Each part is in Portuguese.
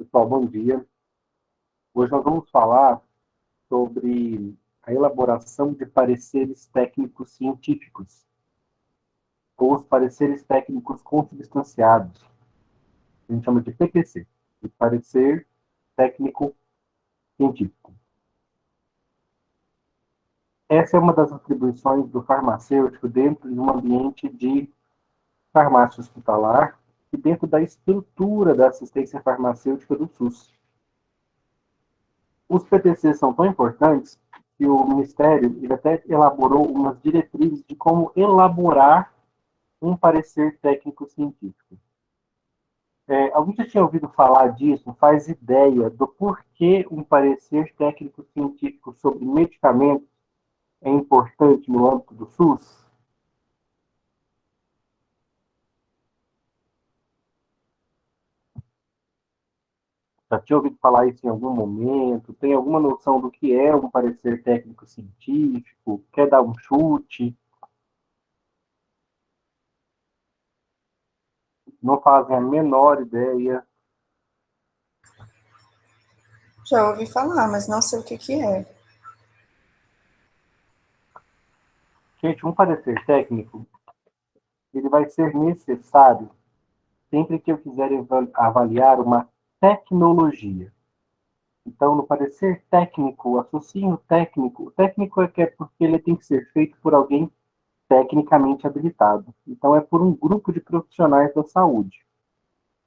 Pessoal, bom dia. Hoje nós vamos falar sobre a elaboração de pareceres técnicos científicos, ou os pareceres técnicos consubstanciados. A gente chama de PTC, de parecer técnico científico. Essa é uma das atribuições do farmacêutico dentro de um ambiente de farmácia hospitalar e dentro da estrutura da assistência farmacêutica do SUS. Os PTCs são tão importantes que o Ministério ele até elaborou umas diretrizes de como elaborar um parecer técnico-científico. Alguém já tinha ouvido falar disso? Faz ideia do porquê um parecer técnico-científico sobre medicamentos é importante no âmbito do SUS? Já tinha ouvido falar isso em algum momento? Tem alguma noção do que é um parecer técnico-científico? Quer dar um chute? Não fazem a menor ideia. Já ouvi falar, mas não sei o que que é. Gente, um parecer técnico, ele vai ser necessário sempre que eu quiser avaliar uma tecnologia. Então, no parecer técnico, associo o técnico. O técnico é que é porque ele tem que ser feito por alguém tecnicamente habilitado. Então, é por um grupo de profissionais da saúde,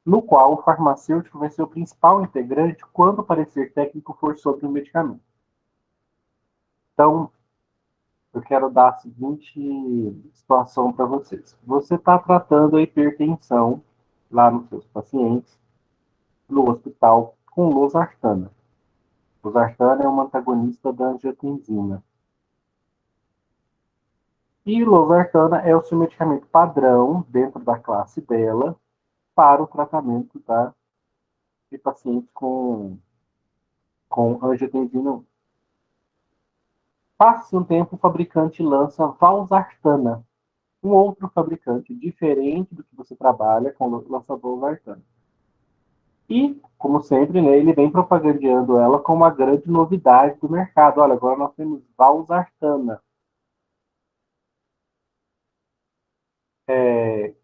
no qual o farmacêutico vai ser o principal integrante quando o parecer técnico for sobre o medicamento. Então, eu quero dar a seguinte situação para vocês. Você está tratando a hipertensão lá nos seus pacientes, no hospital, com losartana. Losartana é uma antagonista da angiotensina. E losartana é o seu medicamento padrão, dentro da classe dela, para o tratamento de pacientes com angiotensina. Passa-se um tempo, o fabricante lança valsartana, um outro fabricante diferente do que você trabalha com lança valsartana. E, como sempre, né, ele vem propagandeando ela como uma grande novidade do mercado. Olha, agora nós temos valsartana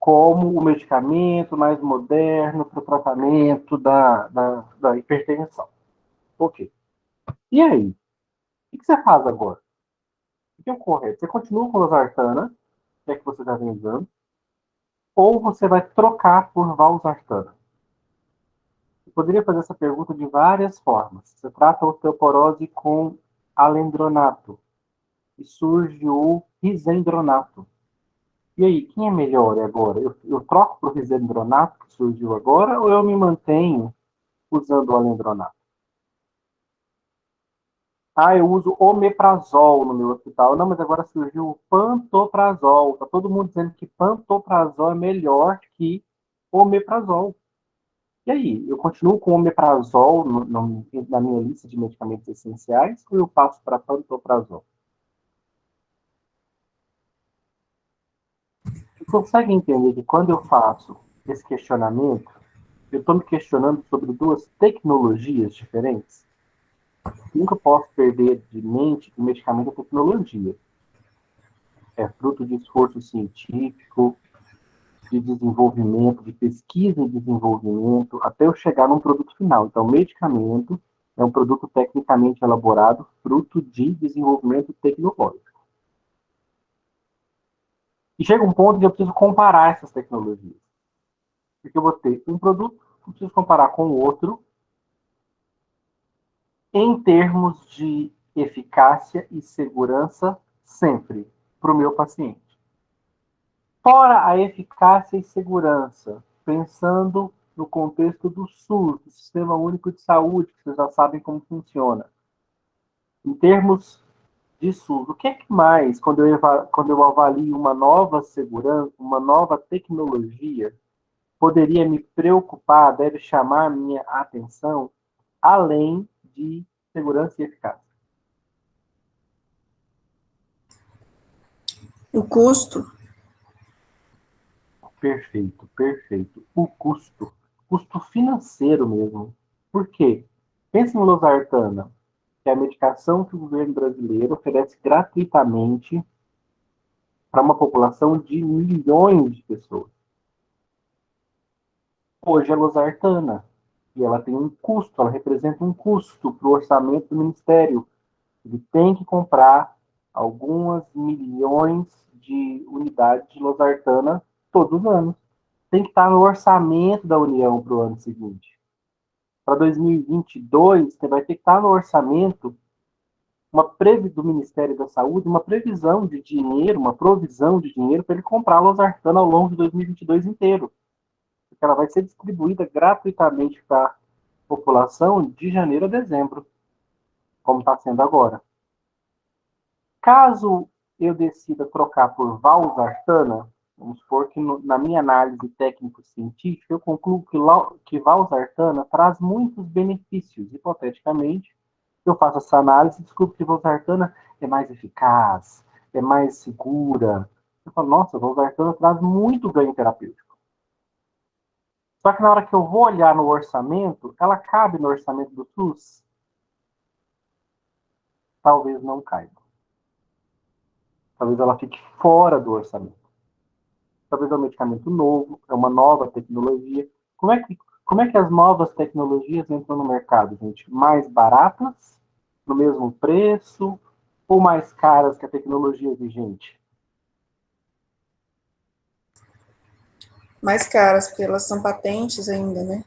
como o medicamento mais moderno para o tratamento da hipertensão. Ok. E aí? O que você faz agora? O que é o correto? Você continua com a losartana, que é que você já vem usando, ou você vai trocar por valsartana? Você poderia fazer essa pergunta de várias formas. Você trata a osteoporose com alendronato e surge o risendronato. E aí, quem é melhor agora? Eu troco para o risendronato que surgiu agora ou eu me mantenho usando o alendronato? Ah, eu uso omeprazol no meu hospital. Não, mas agora surgiu o pantoprazol. Tá todo mundo dizendo que pantoprazol é melhor que omeprazol. E aí, eu continuo com omeprazol na minha lista de medicamentos essenciais ou eu passo para pantoprazol? Você consegue entender que quando eu faço esse questionamento, eu estou me questionando sobre duas tecnologias diferentes? Nunca posso perder de mente que o medicamento é tecnologia. É fruto de esforço científico, de desenvolvimento, de pesquisa e desenvolvimento, até eu chegar num produto final. Então, medicamento é um produto tecnicamente elaborado, fruto de desenvolvimento tecnológico. E chega um ponto que eu preciso comparar essas tecnologias. Porque eu vou ter um produto, eu preciso comparar com o outro, em termos de eficácia e segurança, sempre, para o meu paciente. Fora a eficácia e segurança, pensando no contexto do SUS, do Sistema Único de Saúde, que vocês já sabem como funciona. Em termos de SUS, o que é que mais, quando eu avalio uma nova segurança, uma nova tecnologia, poderia me preocupar, deve chamar minha atenção, além de segurança e eficácia? O custo, Perfeito, perfeito. O custo financeiro mesmo. Por quê? Pense em losartana, que é a medicação que o governo brasileiro oferece gratuitamente para uma população de milhões de pessoas. Hoje é losartana, e ela tem um custo, ela representa um custo para o orçamento do Ministério. Ele tem que comprar algumas milhões de unidades de losartana todos os anos. Tem que estar no orçamento da União para o ano seguinte. Para 2022, você vai ter que estar no orçamento do Ministério da Saúde, uma previsão de dinheiro, uma provisão de dinheiro para ele comprar a losartana ao longo de 2022 inteiro. Porque ela vai ser distribuída gratuitamente para a população de janeiro a dezembro, como está sendo agora. Caso eu decida trocar por valsartana, vamos supor que na minha análise técnico-científica eu concluo que valsartana traz muitos benefícios. Hipoteticamente, eu faço essa análise e descubro que valsartana é mais eficaz, é mais segura. Eu falo, nossa, valsartana traz muito ganho terapêutico. Só que na hora que eu vou olhar no orçamento, ela cabe no orçamento do SUS? Talvez não caiba. Talvez ela fique fora do orçamento. Talvez é um medicamento novo, é uma nova tecnologia. Como é que as novas tecnologias entram no mercado, gente? Mais baratas, no mesmo preço, ou mais caras que a tecnologia vigente? Mais caras, porque elas são patentes ainda, né?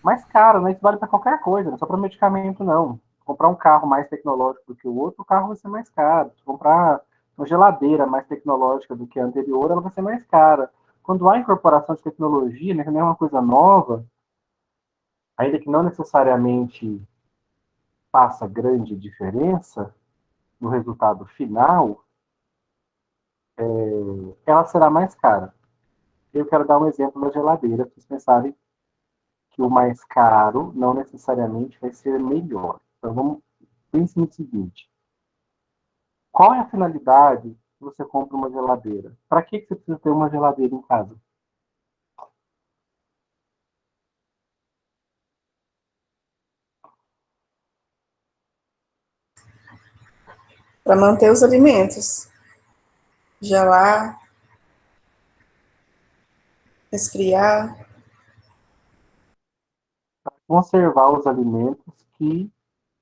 Mais caro, né? Isso vale para qualquer coisa, não é só para medicamento, não. Comprar um carro mais tecnológico do que o outro, o carro vai ser mais caro. Se comprar uma geladeira mais tecnológica do que a anterior, ela vai ser mais cara. Quando há incorporação de tecnologia, né, que não é uma coisa nova, ainda que não necessariamente faça grande diferença no resultado final, ela será mais cara. Eu quero dar um exemplo da geladeira, para vocês pensarem que o mais caro não necessariamente vai ser melhor. Então, pense no seguinte: qual é a finalidade que você compra uma geladeira? Para que você precisa ter uma geladeira em casa? Para manter os alimentos. Gelar, resfriar. Conservar os alimentos que,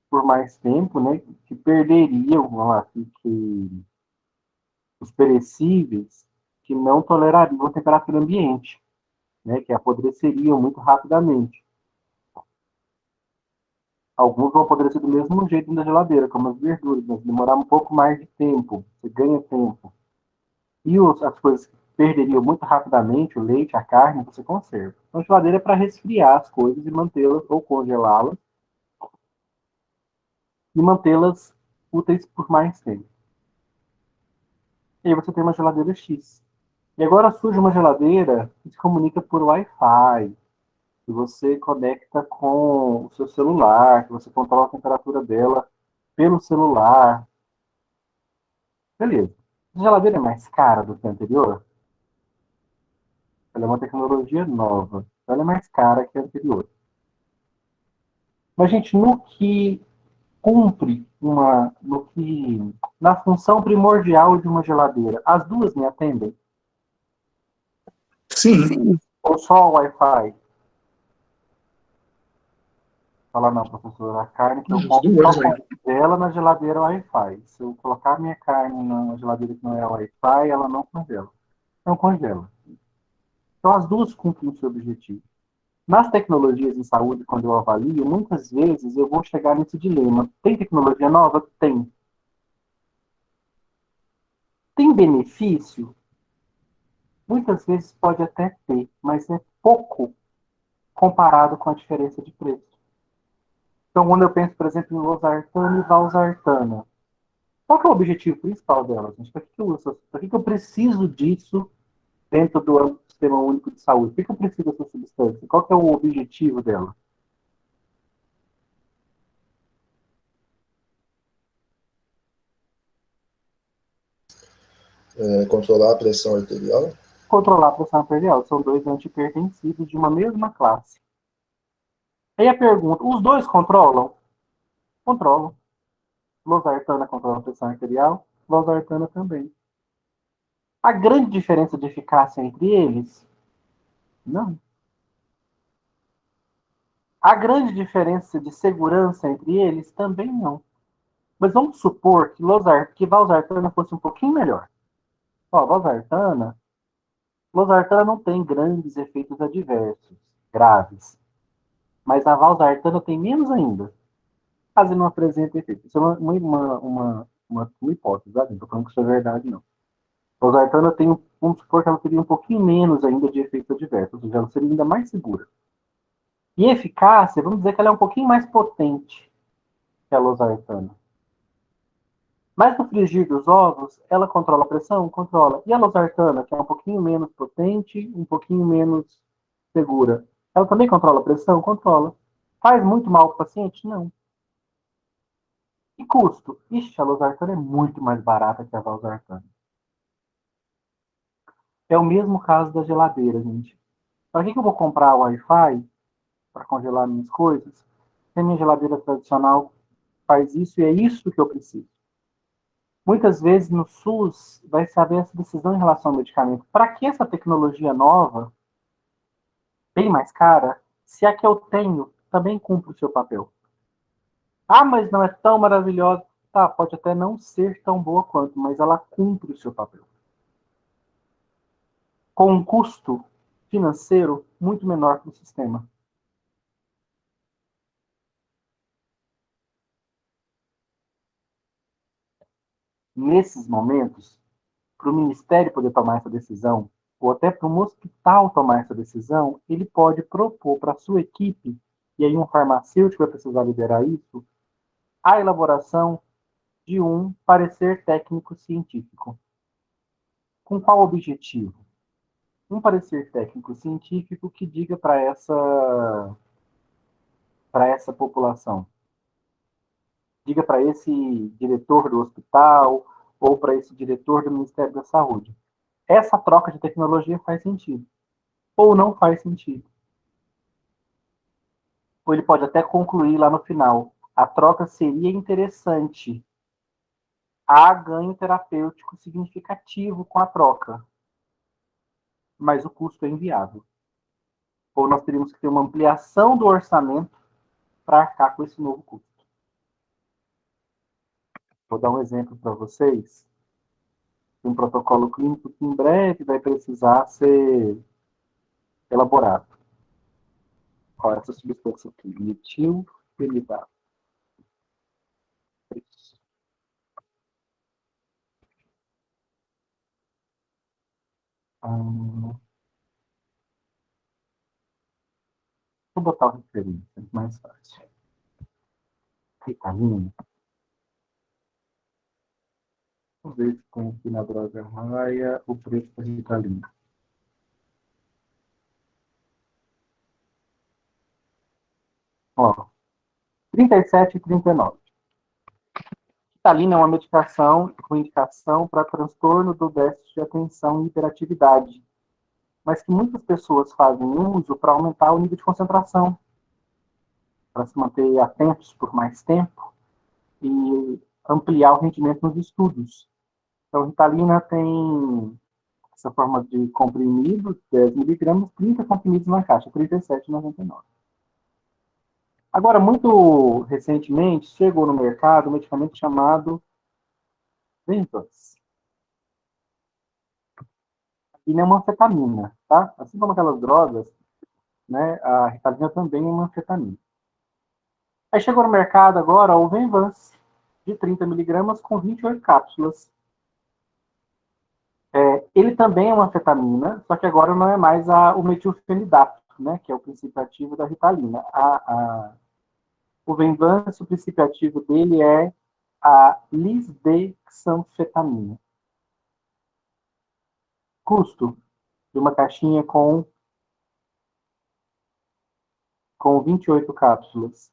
por mais tempo, né, que perderiam, vamos lá, os perecíveis, que não tolerariam a temperatura ambiente, né, que apodreceriam muito rapidamente. Alguns vão apodrecer do mesmo jeito na geladeira, como as verduras, mas demorar um pouco mais de tempo, você ganha tempo. E as coisas que perderiam muito rapidamente, o leite, a carne, você conserva. Então, a geladeira é para resfriar as coisas e mantê-las, ou congelá-las, e mantê-las úteis por mais tempo. E aí você tem uma geladeira X. E agora surge uma geladeira que se comunica por Wi-Fi, que você conecta com o seu celular, que você controla a temperatura dela pelo celular. Beleza. A geladeira é mais cara do que a anterior? Ela é uma tecnologia nova. Ela é mais cara que a anterior. Mas, gente, no que cumpre na função primordial de uma geladeira, as duas me atendem? Sim. Ou só o Wi-Fi? Falar, não, professor, a carne que eu As compro só duas aí. congela na geladeira Wi-Fi. Se eu colocar minha carne na geladeira que não é Wi-Fi, ela não congela. Não congela. Então, as duas cumprem o seu objetivo. Nas tecnologias em saúde, quando eu avalio, muitas vezes eu vou chegar nesse dilema. Tem tecnologia nova? Tem. Tem benefício? Muitas vezes pode até ter, mas é pouco comparado com a diferença de preço. Então, quando eu penso, por exemplo, em losartana e valsartana, qual que é o objetivo principal delas? Para que eu preciso disso dentro do Sistema Único de Saúde? Por que eu preciso dessa substância? Qual que é o objetivo dela? Controlar a pressão arterial. Controlar a pressão arterial. São dois antihipertensivos de uma mesma classe. Aí a pergunta, os dois controlam? Controlam. Losartana controla a pressão arterial, losartana também. A grande diferença de eficácia entre eles? Não. A grande diferença de segurança entre eles? Também não. Mas vamos supor que valsartana fosse um pouquinho melhor. Ó, losartana não tem grandes efeitos adversos, graves. Mas a valsartana tem menos ainda. Quase não apresenta efeito. Isso é uma hipótese, tá? Não estou falando que isso é verdade, não. A valsartana tem, vamos supor que ela teria um pouquinho menos ainda de efeitos adversos, ou seja, ela seria ainda mais segura. E eficácia, vamos dizer que ela é um pouquinho mais potente que a losartana. Mas no frigir dos ovos, ela controla a pressão? Controla. E a losartana, que é um pouquinho menos potente, um pouquinho menos segura, ela também controla a pressão? Controla. Faz muito mal para o paciente? Não. E custo? Ixi, a losartana é muito mais barata que a valsartana. É o mesmo caso da geladeira, gente. Para que eu vou comprar o Wi-Fi para congelar minhas coisas? Se a minha geladeira tradicional faz isso e é isso que eu preciso. Muitas vezes no SUS vai saber essa decisão em relação ao medicamento. Para que essa tecnologia nova, bem mais cara, se a que eu tenho também cumpre o seu papel? Ah, mas não é tão maravilhosa. Tá, pode até não ser tão boa quanto, mas ela cumpre o seu papel. Com um custo financeiro muito menor para o sistema. Nesses momentos, para o Ministério poder tomar essa decisão, ou até para um hospital tomar essa decisão, ele pode propor para a sua equipe, e aí um farmacêutico vai precisar liderar isso, a elaboração de um parecer técnico científico. Com qual objetivo? Um parecer técnico científico que diga para essa população, diga para esse diretor do hospital ou para esse diretor do Ministério da Saúde. Essa troca de tecnologia faz sentido. Ou não faz sentido. Ou ele pode até concluir lá no final. A troca seria interessante. Há ganho terapêutico significativo com a troca. Mas o custo é inviável. Ou nós teríamos que ter uma ampliação do orçamento para arcar com esse novo custo. Vou dar um exemplo para vocês. Um protocolo clínico que em breve vai precisar ser elaborado. Olha essa substância aqui, metilfenidato. Vou botar o referência, mais fácil. Ritalina. Vamos ver se tem aqui na droga raia o preço da Ritalina. Ó, 37 e 39. Ritalina é uma medicação com indicação para transtorno do déficit de atenção e hiperatividade, mas que muitas pessoas fazem uso para aumentar o nível de concentração, para se manter atentos por mais tempo e ampliar o rendimento nos estudos. Então, Ritalina tem essa forma de comprimido, 10 miligramas, 30 comprimidos na caixa, R$ 37,99. Agora, muito recentemente, chegou no mercado um medicamento chamado Ventox. E não é uma anfetamina, tá? Assim como aquelas drogas, né, a Ritalina também é uma anfetamina. Aí chegou no mercado agora o Venvance, de 30 miligramas com 28 cápsulas. Ele também é uma anfetamina, só que agora não é mais o metilfenidato, né, que é o princípio ativo da Ritalina. O Venvance, o princípio ativo dele é a lisdexanfetamina. Custo de uma caixinha com 28 cápsulas.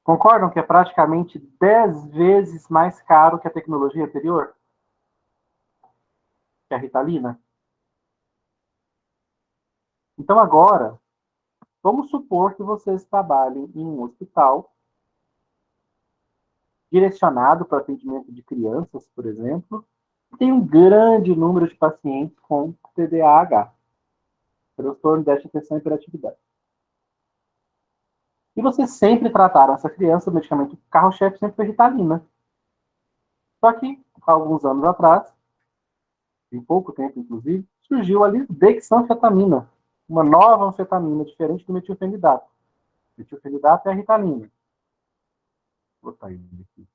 Concordam que é praticamente 10 vezes mais caro que a tecnologia anterior? Que a Ritalina? Então agora, Vamos supor que vocês trabalhem em um hospital direcionado para atendimento de crianças, por exemplo, e tem um grande número de pacientes com TDAH, transtorno de déficit de atenção e hiperatividade. E vocês sempre trataram essa criança, o medicamento carro-chefe sempre foi Ritalina. Só que, há alguns anos atrás, em pouco tempo inclusive, surgiu a lisdexanfetamina, uma nova anfetamina diferente do metilfenidato. Metilfenidato é a Ritalina. Vou botar ele aqui.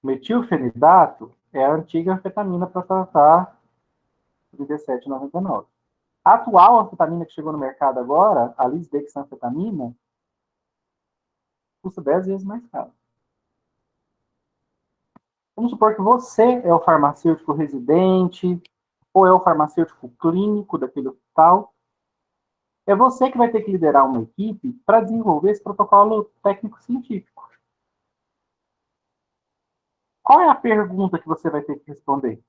Metilfenidato é a antiga anfetamina para tratar de 17,99. A atual anfetamina que chegou no mercado agora, a lisdexanfetamina, custa 10 vezes mais caro. Vamos supor que você é o farmacêutico residente, ou é o farmacêutico clínico daquele hospital. É você que vai ter que liderar uma equipe para desenvolver esse protocolo técnico-científico. Qual é a pergunta que você vai ter que responder?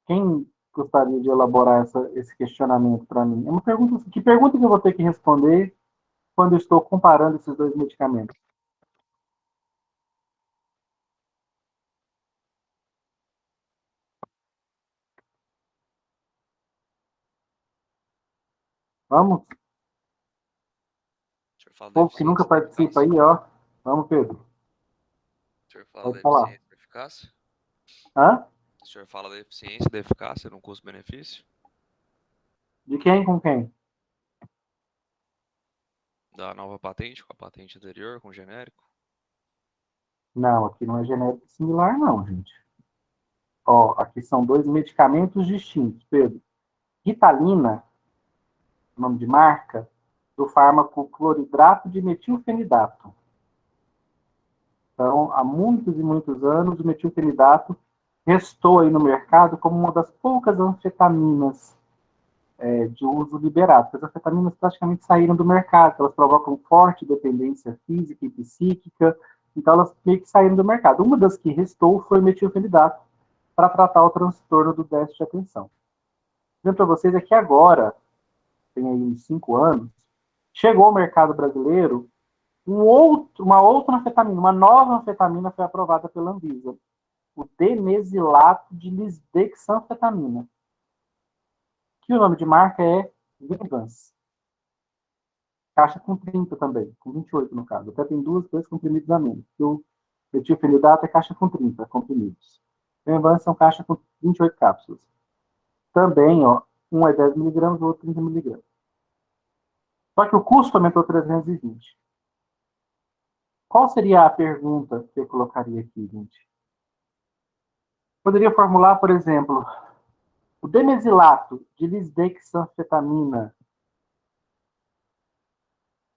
Quem gostaria de elaborar esse questionamento para mim? É uma pergunta, que pergunta que eu vou ter que responder quando eu estou comparando esses dois medicamentos? Vamos? O senhor fala O da povo que nunca eficiência e da participa eficácia? aí, ó. Vamos, Pedro. O senhor fala Pode da falar. eficiência e da eficácia? Hã? O senhor fala da eficiência e da eficácia no custo-benefício? De quem com quem? Da nova patente com a patente anterior, com o genérico? Não, aqui não é genérico similar, não, gente. Ó, aqui são dois medicamentos distintos, Pedro. Ritalina, nome de marca, do fármaco cloridrato de metilfenidato. Então, há muitos e muitos anos, o metilfenidato restou aí no mercado como uma das poucas anfetaminas de uso liberado. As anfetaminas praticamente saíram do mercado, elas provocam forte dependência física e psíquica, então elas meio que saíram do mercado. Uma das que restou foi o metilfenidato, para tratar o transtorno do déficit de atenção. Dizendo para vocês é que agora, tem aí uns 5 anos, chegou ao mercado brasileiro uma outra anfetamina, uma nova anfetamina foi aprovada pela Anvisa, o demesilato de lisdexanfetamina, que o nome de marca é Venvance. Caixa com 30 também, com 28 no caso. Até tem dois comprimidos a menos. O metilfenidato é caixa com 30 comprimidos. Venvance são caixa com 28 cápsulas. Também, ó, um é 10 miligramas, o outro 30 miligramas. Só que o custo aumentou 320. Qual seria a pergunta que eu colocaria aqui, gente? Poderia formular, por exemplo, o demesilato de lisdexanfetamina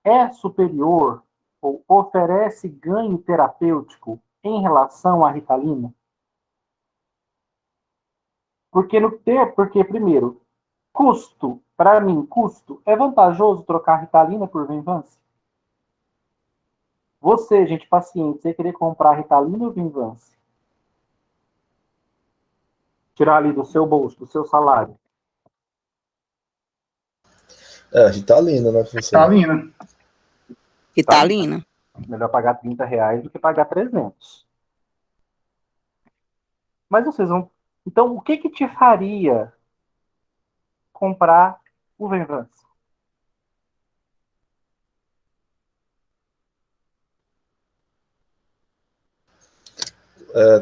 é superior ou oferece ganho terapêutico em relação à Ritalina? Porque primeiro, custo, para mim, custo, é vantajoso trocar Ritalina por Venvance? Você, gente, paciente, você querer comprar Ritalina ou Venvance? Tirar ali do seu bolso, do seu salário. Ritalina, né, professor? Ritalina. Ritalina. Melhor pagar R$ 30 do que pagar 300. Mas vocês vão... Então, o que te faria comprar o Venvance?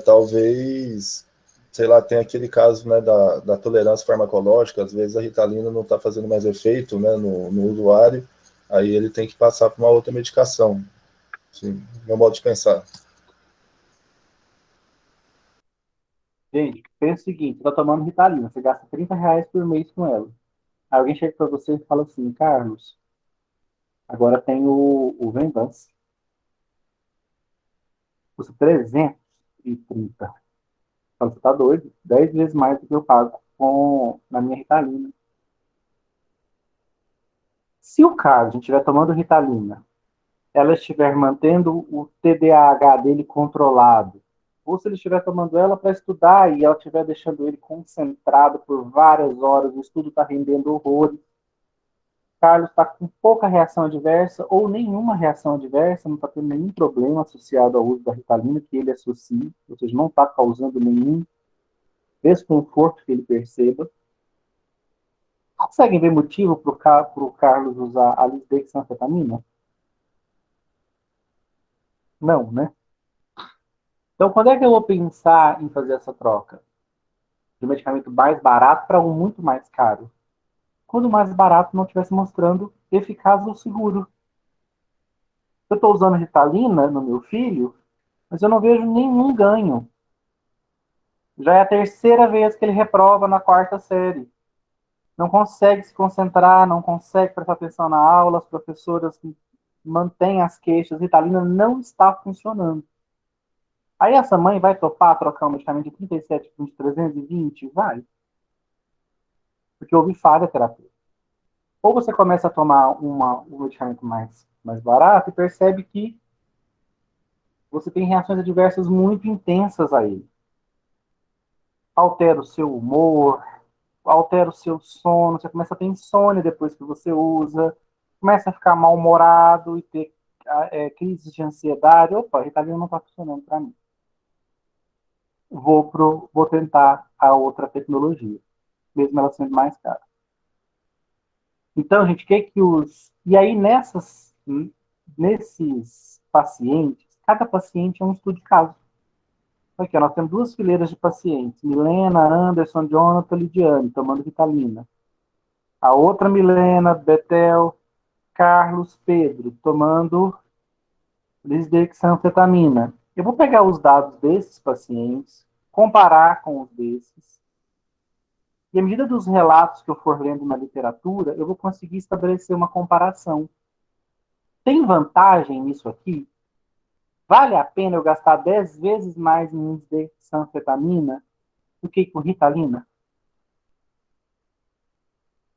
Talvez, sei lá, tem aquele caso, né, da tolerância farmacológica, às vezes a Ritalina não está fazendo mais efeito, né, no usuário, aí ele tem que passar por uma outra medicação. Sim, meu modo de pensar. Gente, pensa o seguinte, você tá tomando Ritalina, você gasta R$ 30 por mês com ela. Aí alguém chega para você e fala assim, Carlos, agora tem o Venvance. Custa 330. Então, você tá doido? 10 vezes mais do que eu pago na minha Ritalina. Se o Carlos estiver tomando Ritalina, ela estiver mantendo o TDAH dele controlado, ou se ele estiver tomando ela para estudar e ela estiver deixando ele concentrado por várias horas, o estudo está rendendo horrores, Carlos está com pouca reação adversa ou nenhuma reação adversa, não está tendo nenhum problema associado ao uso da Ritalina que ele associe, ou seja, não está causando nenhum desconforto que ele perceba. Conseguem ver motivo para o Carlos usar a lisdexanfetamina? Não, né? Então, quando é que eu vou pensar em fazer essa troca? De um medicamento mais barato para um muito mais caro? Quando o mais barato não estivesse mostrando eficácia ou seguro. Eu estou usando Ritalina no meu filho, mas eu não vejo nenhum ganho. Já é a terceira vez que ele reprova na quarta série. Não consegue se concentrar, não consegue prestar atenção na aula, as professoras mantêm as queixas, Ritalina não está funcionando. Aí essa mãe vai topar trocar um medicamento de 37 por 320? Vai. Porque houve falha terapêutica. Ou você começa a tomar um medicamento mais barato e percebe que você tem reações adversas muito intensas a ele. Altera o seu humor, altera o seu sono, você começa a ter insônia depois que você usa, começa a ficar mal-humorado e ter crises de ansiedade. Opa, a Ritalina não está funcionando para mim. Vou tentar a outra tecnologia, mesmo ela sendo mais cara. Então, gente, E aí, nesses pacientes, cada paciente é um estudo de caso. Aqui, ó, nós temos duas fileiras de pacientes. Milena, Anderson, Jonathan, Lidiane, tomando Ritalina. A outra Milena, Betel, Carlos, Pedro, tomando lisdexanfetamina. Eu vou pegar os dados desses pacientes, comparar com os desses, e à medida dos relatos que eu for lendo na literatura, eu vou conseguir estabelecer uma comparação. Tem vantagem nisso aqui? Vale a pena eu gastar 10 vezes mais em lisdexanfetamina do que com Ritalina?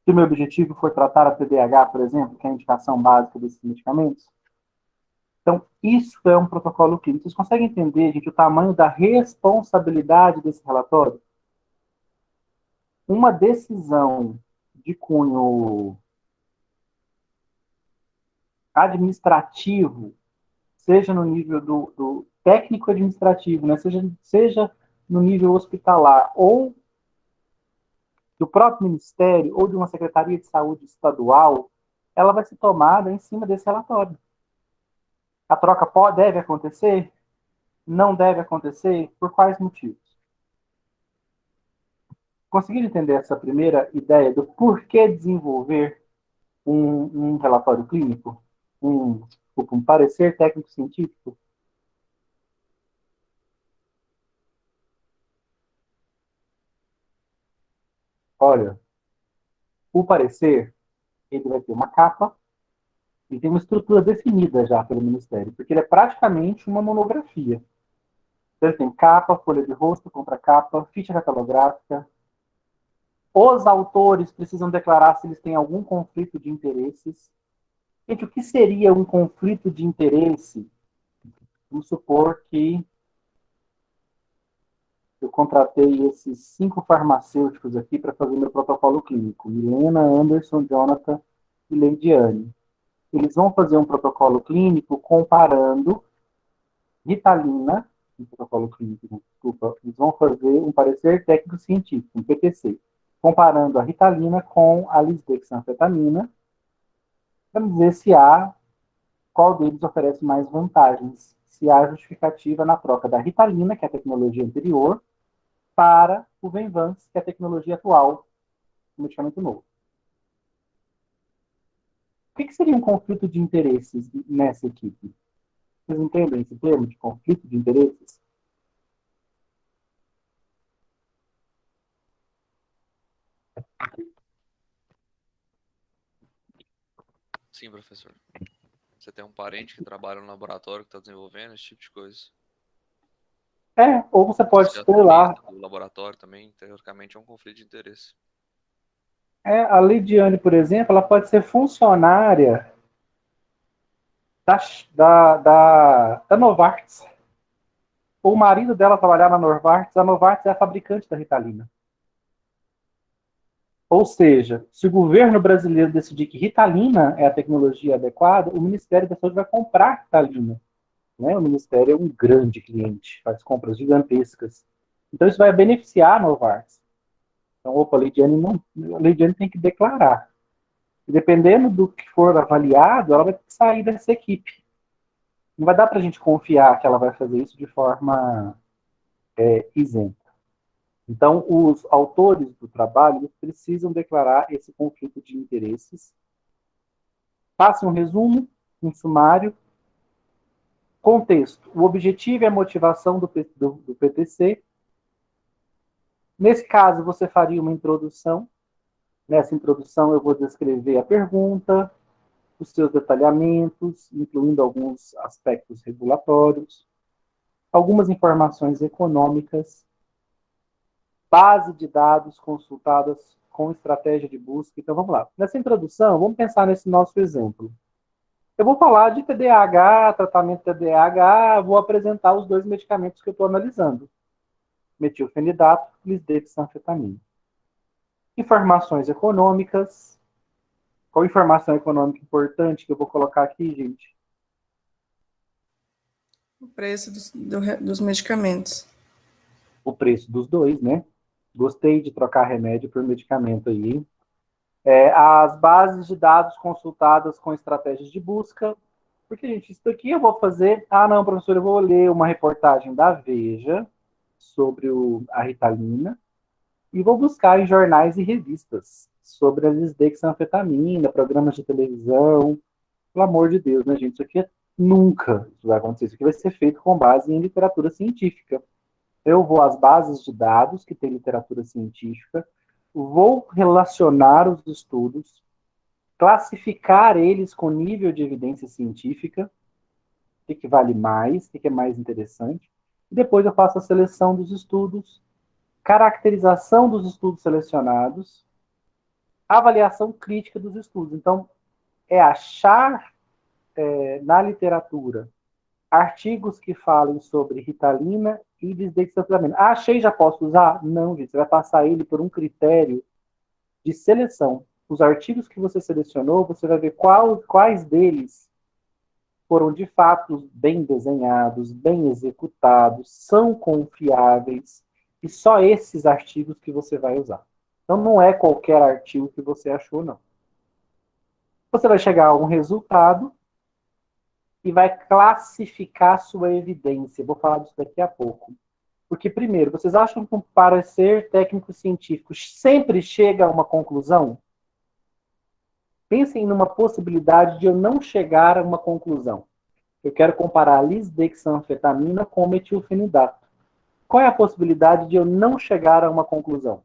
Se o meu objetivo for tratar a TDAH, por exemplo, que é a indicação básica desses medicamentos. Então, isso é um protocolo clínico. Vocês conseguem entender, gente, o tamanho da responsabilidade desse relatório? Uma decisão de cunho administrativo, seja no nível do técnico administrativo, né? seja no nível hospitalar, ou do próprio Ministério, ou de uma Secretaria de Saúde estadual, ela vai ser tomada em cima desse relatório. A troca deve acontecer? Não deve acontecer? Por quais motivos? Conseguiram entender essa primeira ideia do porquê desenvolver um relatório clínico? Um parecer técnico-científico? Olha, o parecer, ele vai ter uma capa e tem uma estrutura definida já pelo Ministério, porque ele é praticamente uma monografia. Então, ele tem capa, folha de rosto, contracapa, ficha catalográfica. Os autores precisam declarar se eles têm algum conflito de interesses. Gente, o que seria um conflito de interesse? Vamos supor que eu contratei esses 5 farmacêuticos aqui para fazer meu protocolo clínico. Milena, Anderson, Jonathan e Leidiane. Eles vão fazer um protocolo clínico comparando Ritalina, um protocolo clínico, desculpa, eles vão fazer um parecer técnico-científico, um PTC, comparando a Ritalina com a lisdexanfetamina, para dizer se qual deles oferece mais vantagens, se há justificativa na troca da Ritalina, que é a tecnologia anterior, para o Venvance, que é a tecnologia atual, o medicamento novo. O que seria um conflito de interesses nessa equipe? Vocês entendem esse termo de conflito de interesses? Sim, professor. Você tem um parente que trabalha no laboratório que está desenvolvendo esse tipo de coisa. Ou você pode Você é estrelar. acionista do laboratório também, teoricamente é um conflito de interesse. A Lidiane, por exemplo, ela pode ser funcionária da Novartis. O marido dela trabalhar na Novartis, a Novartis é a fabricante da Ritalina. Ou seja, se o governo brasileiro decidir que Ritalina é a tecnologia adequada, o Ministério da Saúde vai comprar Ritalina. Né? O Ministério é um grande cliente, faz compras gigantescas. Então isso vai beneficiar a Novartis. Então, opa, a Lidiane tem que declarar. E dependendo do que for avaliado, ela vai ter que sair dessa equipe. Não vai dar para a gente confiar que ela vai fazer isso de forma isenta. Então, os autores do trabalho eles precisam declarar esse conflito de interesses. Faça um resumo, um sumário. Contexto. O objetivo e a motivação do PTC. Nesse caso, você faria uma introdução. Nessa introdução, eu vou descrever a pergunta, os seus detalhamentos, incluindo alguns aspectos regulatórios, algumas informações econômicas, base de dados consultadas com estratégia de busca. Então, vamos lá. Nessa introdução, vamos pensar nesse nosso exemplo. Eu vou falar de TDAH, tratamento de TDAH, vou apresentar os 2 medicamentos que eu estou analisando. Metilfenidato e lisdexanfetamina. Informações econômicas. Qual informação econômica importante que eu vou colocar aqui, gente? O preço dos medicamentos. O preço dos 2, né? Gostei de trocar remédio por medicamento aí. As bases de dados consultadas com estratégias de busca. Porque, gente, isso daqui eu vou fazer... Ah, não, professor, eu vou ler uma reportagem da Veja sobre a Ritalina e vou buscar em jornais e revistas sobre a lisdexanfetamina, programas de televisão. Pelo amor de Deus, né, gente? Isso aqui nunca vai acontecer. Isso aqui vai ser feito com base em literatura científica. Eu vou às bases de dados que tem literatura científica, vou relacionar os estudos, classificar eles com nível de evidência científica, o que vale mais, o que é mais interessante, e depois eu faço a seleção dos estudos, caracterização dos estudos selecionados, avaliação crítica dos estudos. Então, é achar na literatura artigos que falem sobre Ritalina e lisdexanfetamina. Ah, achei, já posso usar? Não, gente, você vai passar ele por um critério de seleção. Os artigos que você selecionou, você vai ver quais deles foram de fato bem desenhados, bem executados, são confiáveis, e só esses artigos que você vai usar. Então não é qualquer artigo que você achou, não. Você vai chegar a um resultado e vai classificar sua evidência. Vou falar disso daqui a pouco. Porque, primeiro, vocês acham que um parecer técnico-científico sempre chega a uma conclusão? Pensem numa possibilidade de eu não chegar a uma conclusão. Eu quero comparar a lisdexanfetamina com metilfenidato. Qual é a possibilidade de eu não chegar a uma conclusão?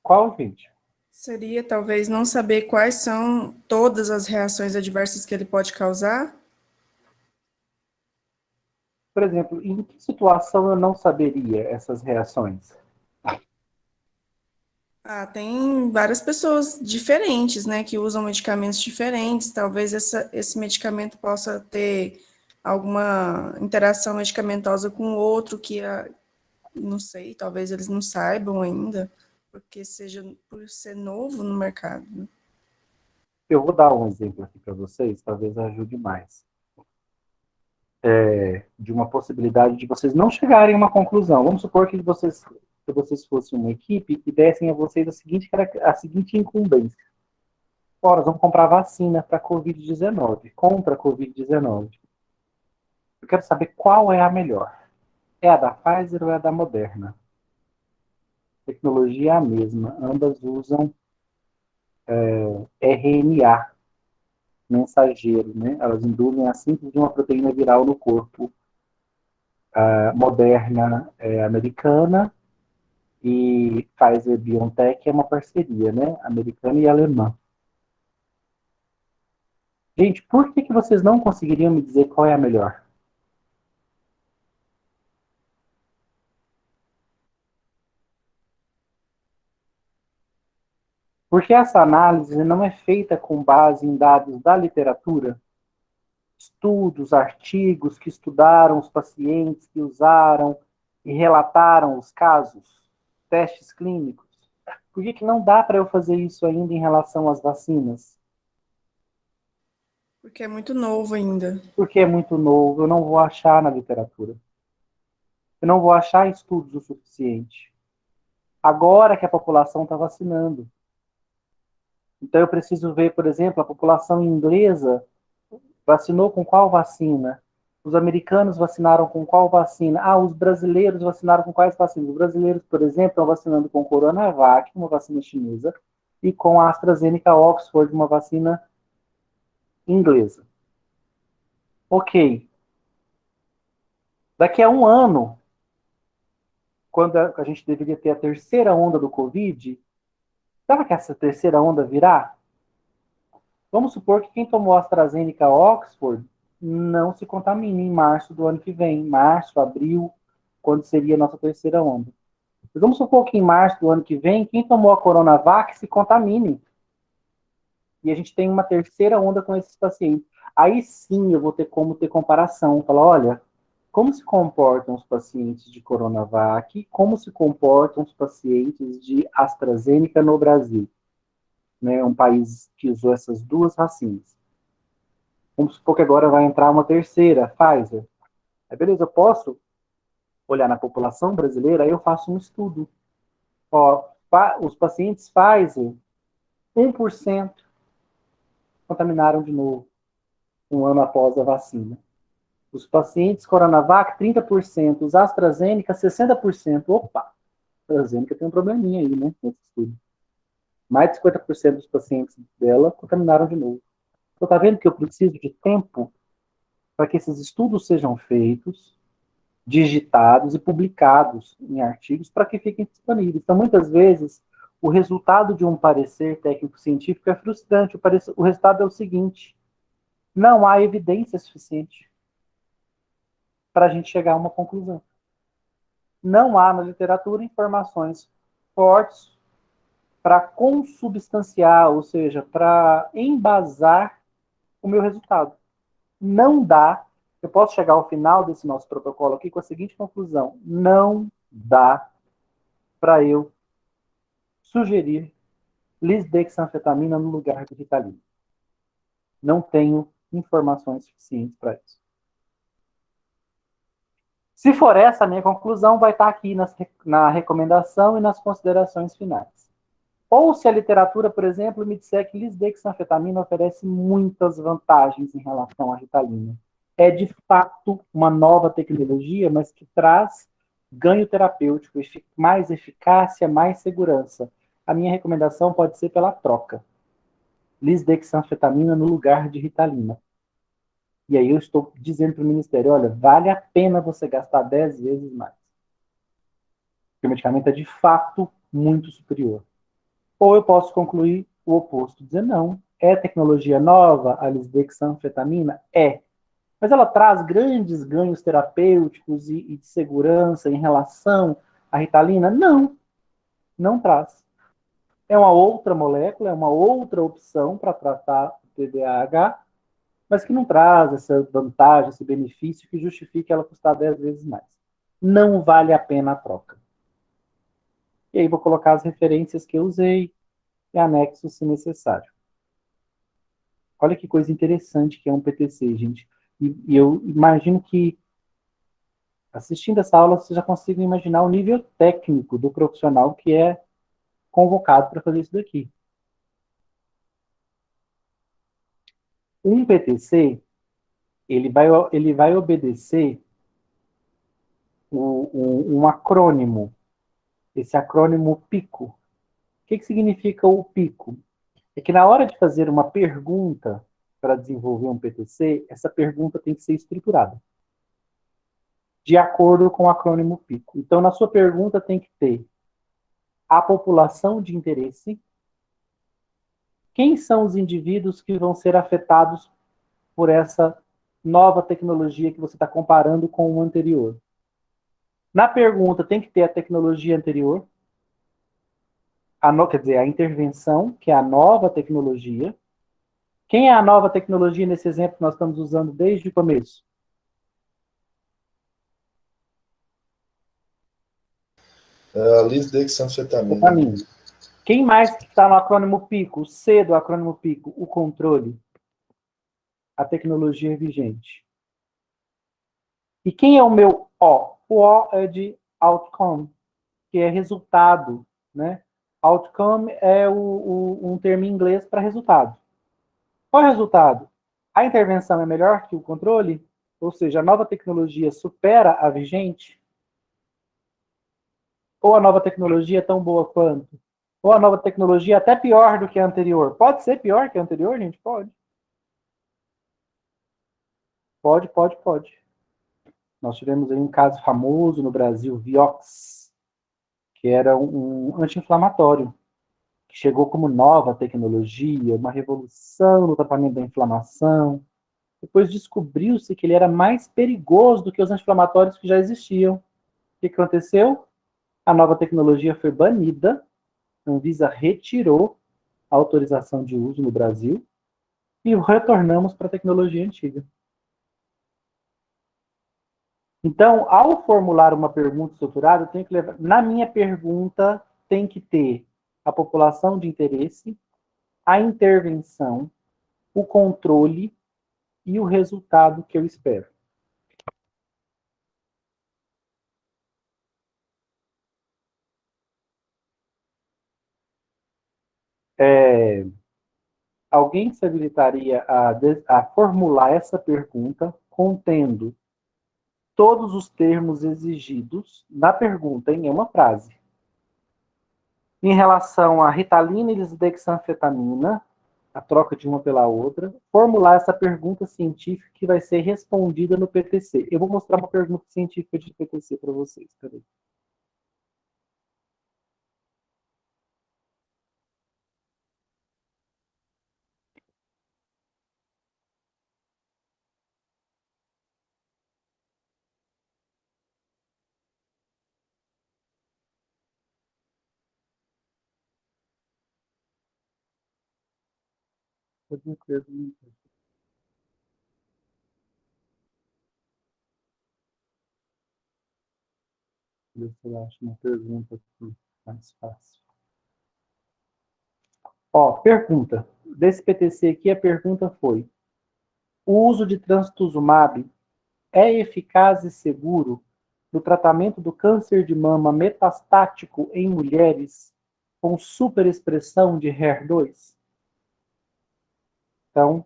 Qual, gente? Seria talvez não saber quais são todas as reações adversas que ele pode causar? Por exemplo, em que situação eu não saberia essas reações? Tem várias pessoas diferentes, né, que usam medicamentos diferentes. Talvez esse medicamento possa ter alguma interação medicamentosa com o outro não sei, talvez eles não saibam ainda, por ser novo no mercado. Né? Eu vou dar um exemplo aqui para vocês, talvez ajude mais. De uma possibilidade de vocês não chegarem a uma conclusão. Vamos supor que vocês fossem uma equipe e dessem a vocês a seguinte incumbência. Ora, vamos comprar vacina para a Covid-19, contra a Covid-19. Eu quero saber qual é a melhor. É a da Pfizer ou é a da Moderna? A tecnologia é a mesma. Ambas usam RNA, mensageiro, né? Elas induzem a síntese de uma proteína viral no corpo. A Moderna é americana E Pfizer BioNTech é uma parceria, né? Americana e alemã. Gente, por que vocês não conseguiriam me dizer qual é a melhor? Porque essa análise não é feita com base em dados da literatura, estudos, artigos que estudaram os pacientes que usaram e relataram os casos, testes clínicos. Por que não dá para eu fazer isso ainda em relação às vacinas? Porque é muito novo ainda. Porque é muito novo, eu não vou achar na literatura. Eu não vou achar estudos o suficiente. Agora que a população está vacinando. Então eu preciso ver, por exemplo, a população inglesa vacinou com qual vacina? Os americanos vacinaram com qual vacina? Ah, os brasileiros vacinaram com quais vacinas? Os brasileiros, por exemplo, estão vacinando com Coronavac, uma vacina chinesa, e com a AstraZeneca Oxford, uma vacina inglesa. Ok. Daqui a um ano, quando a gente deveria ter a terceira onda do Covid, sabe que essa terceira onda virá? Vamos supor que quem tomou a AstraZeneca Oxford não se contamine em março do ano que vem, março, abril, quando seria a nossa terceira onda. Mas vamos supor que em março do ano que vem, quem tomou a Coronavac se contamine. E a gente tem uma terceira onda com esses pacientes. Aí sim eu vou ter como ter comparação. Falar, olha, como se comportam os pacientes de Coronavac, como se comportam os pacientes de AstraZeneca no Brasil, né, um país que usou essas duas vacinas. Vamos supor que agora vai entrar uma terceira, Pfizer. Aí, beleza, eu posso olhar na população brasileira, aí eu faço um estudo. Ó, os pacientes Pfizer, 1% contaminaram de novo, um ano após a vacina. Os pacientes Coronavac, 30%. Os AstraZeneca, 60%. Opa, a AstraZeneca tem um probleminha aí, né? Nesse estudo. Mais de 50% dos pacientes dela contaminaram de novo. Então, tá vendo que eu preciso de tempo para que esses estudos sejam feitos, digitados e publicados em artigos para que fiquem disponíveis. Então, muitas vezes, o resultado de um parecer técnico-científico é frustrante. O resultado é o seguinte: não há evidência suficiente para a gente chegar a uma conclusão. Não há na literatura informações fortes para consubstanciar, ou seja, para embasar o meu resultado. Não dá. Eu posso chegar ao final desse nosso protocolo aqui com a seguinte conclusão: não dá para eu sugerir lisdexanfetamina no lugar de Ritalina. Não tenho informações suficientes para isso. Se for essa a minha conclusão, vai estar aqui na recomendação e nas considerações finais. Ou se a literatura, por exemplo, me disser que lisdexanfetamina oferece muitas vantagens em relação à Ritalina. É, de fato, uma nova tecnologia, mas que traz ganho terapêutico, mais eficácia, mais segurança. A minha recomendação pode ser pela troca. Lisdexanfetamina no lugar de Ritalina. E aí eu estou dizendo para o Ministério, olha, vale a pena você gastar 10 vezes mais. Porque o medicamento é, de fato, muito superior. Ou eu posso concluir o oposto, dizer não. É tecnologia nova, a lisdexanfetamina? É. Mas ela traz grandes ganhos terapêuticos e de segurança em relação à Ritalina? Não, não traz. É uma outra molécula, é uma outra opção para tratar o TDAH, mas que não traz essa vantagem, esse benefício que justifique ela custar 10 vezes mais. Não vale a pena a troca. E aí vou colocar as referências que eu usei e anexo se necessário. Olha que coisa interessante que é um PTC, gente. E eu imagino que, assistindo essa aula, você já consiga imaginar o nível técnico do profissional que é convocado para fazer isso daqui. Um PTC, ele vai obedecer um acrônimo. Esse acrônimo PICO. O que significa o PICO? É que na hora de fazer uma pergunta para desenvolver um PTC, essa pergunta tem que ser estruturada de acordo com o acrônimo PICO. Então, na sua pergunta tem que ter a população de interesse. Quem são os indivíduos que vão ser afetados por essa nova tecnologia que você está comparando com o anterior? Na pergunta tem que ter a tecnologia anterior, quer dizer, a intervenção, que é a nova tecnologia. Quem é a nova tecnologia nesse exemplo que nós estamos usando desde o começo? A lisdexanfetamina. Dopamina. Quem mais que está no acrônimo PICO? O C do acrônimo PICO, o controle. A tecnologia vigente. E quem é o meu O? O O é de outcome, que é resultado, né? Outcome é um termo em inglês para resultado. Qual é o resultado? A intervenção é melhor que o controle? Ou seja, a nova tecnologia supera a vigente? Ou a nova tecnologia é tão boa quanto? Ou a nova tecnologia é até pior do que a anterior? Pode ser pior que a anterior, gente? Pode. Pode. Nós tivemos aí um caso famoso no Brasil, Vioxx, que era um anti-inflamatório, que chegou como nova tecnologia, uma revolução no tratamento da inflamação. Depois descobriu-se que ele era mais perigoso do que os anti-inflamatórios que já existiam. O que aconteceu? A nova tecnologia foi banida, a Anvisa retirou a autorização de uso no Brasil e retornamos para a tecnologia antiga. Então, ao formular uma pergunta estruturada, eu tenho que levar. Na minha pergunta, tem que ter a população de interesse, a intervenção, o controle e o resultado que eu espero. Alguém se habilitaria a formular essa pergunta contendo todos os termos exigidos na pergunta em uma frase? Em relação à Ritalina e lisdexanfetamina, a troca de uma pela outra, formular essa pergunta científica que vai ser respondida no PTC. Eu vou mostrar uma pergunta científica de PTC para vocês. Peraí. Deixa eu achar uma pergunta aqui mais fácil. Ó, pergunta. Desse PTC aqui, a pergunta foi: o uso de trastuzumab é eficaz e seguro no tratamento do câncer de mama metastático em mulheres com superexpressão de HER2? Então,